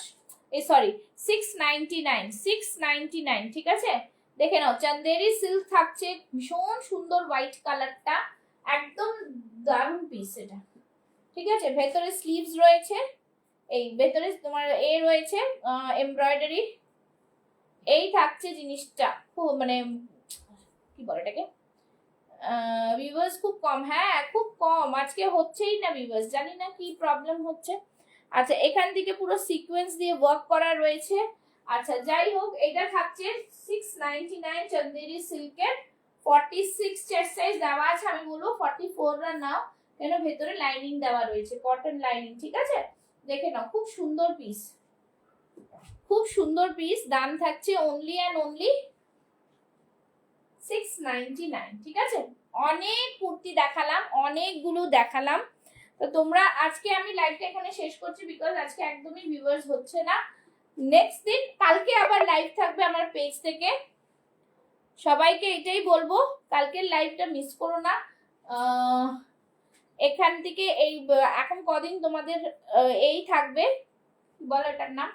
এই সরি 699, 699, ঠিক আছে। দেখে নাও চন্দেরি সিল্ক থাকছে, ভীষণ সুন্দর হোয়াইট কালারটা, একদম দারুণ পিস এটা, ঠিক আছে। ভেতরে স্লিভস রয়েছে, এই ভেতরে তোমার রয়েছে এমব্রয়ডারি, এই থাকছে জিনিসটা, খুব মানে কি বলে এটাকে, ভিউয়ার্স খুব কম, হ্যাঁ খুব কম, আজকে হচ্ছেই না ভিউয়ার্স, জানি না কি প্রবলেম হচ্ছে। আচ্ছা এখান থেকে পুরো সিকোয়েন্স দিয়ে ওয়ার্ক করা রয়েছে। আচ্ছা যাই হোক, এটা থাকছে 699 চন্দেরি সিল্কের, 46 চেস্ট সাইজ দেওয়া আছে, আমি বলবো 44 রা নাও, কেন ভেতরে লাইনিং দেওয়া রয়েছে, কটন লাইনিং, ঠিক আছে, দেখে নাও, খুব সুন্দর পিস, খুব সুন্দর পিস। দাম থাকছে অনলি অ্যান্ড অনলি 699, ঠিক আছে। অনেক কুর্তি দেখালাম, অনেকগুলো দেখালাম, তো তোমরা আজকে আমি লাইভটা এখানে শেষ করছি, বিকজ আজকে একদমই ভিউয়ার্স হচ্ছে না। নেক্সট দিন কালকে আবার লাইভ থাকবে আমার পেজ থেকে, সবাইকে এটাই বলবো, কালকের লাইভটা মিস করো না। এখান থেকে এই এখন কদিন তোমাদের এই থাকবে, বলো এটার নাম,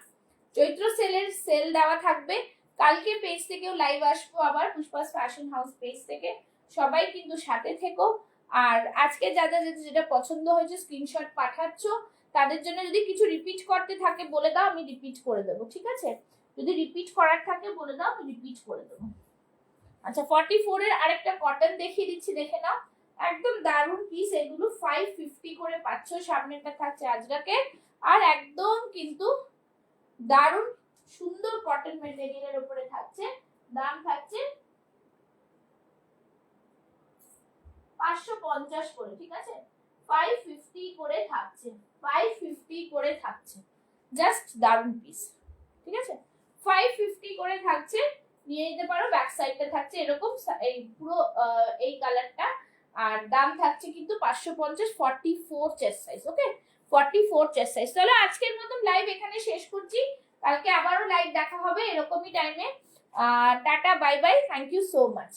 চৈত্র সেলের সেল দেওয়া থাকবে। কালকে পেজ থেকেও লাইভ আসবো আবার, পুষ্পাস ফ্যাশন হাউস পেজ থেকে, সবাই কিন্তু সাথে থেকো। আর আজকে যাদের যেটা পছন্দ হয়েছে স্ক্রিনশট পাঠাচ্ছ, তাদের জন্য যদি কিছু রিপিট করতে থাকে বলে দাও, আমি রিপিট করে দেবো, ঠিক আছে, যদি রিপিট করার থাকে বলে দাও, আমি রিপিট করে দেবো। আচ্ছা 44 এর আরেকটা কটন দেখিয়ে দিচ্ছি, দেখে নাও, একদম দারুণ পিস, এগুলো 550 করে পাচ্ছ, সামনেটা থাকছে আজরাকে, আর একদম কিন্তু দারুণ সুন্দর কটন মেটেরিয়ালের উপরে থাকছে, দাম থাকছে 550 করে, ঠিক আছে, 550 করে থাকছে, 550 করে থাকছে, জাস্ট দারুণ পিস, ঠিক আছে, 550 করে থাকছে, নিয়ে নিতে পারো। ব্যাক সাইডটা থাকছে এরকম, এই পুরো এই কালারটা, আর দাম থাকছে কিন্তু 550, 44 চেস্ট সাইজ, ওকে, 44 চেস্ট সাইজ। তাহলে আজকের মতন লাইভ এখানে শেষ করছি, কালকে আবারও লাইভ দেখা হবে এরকমই টাইমে। Tata, bye bye, thank you so much.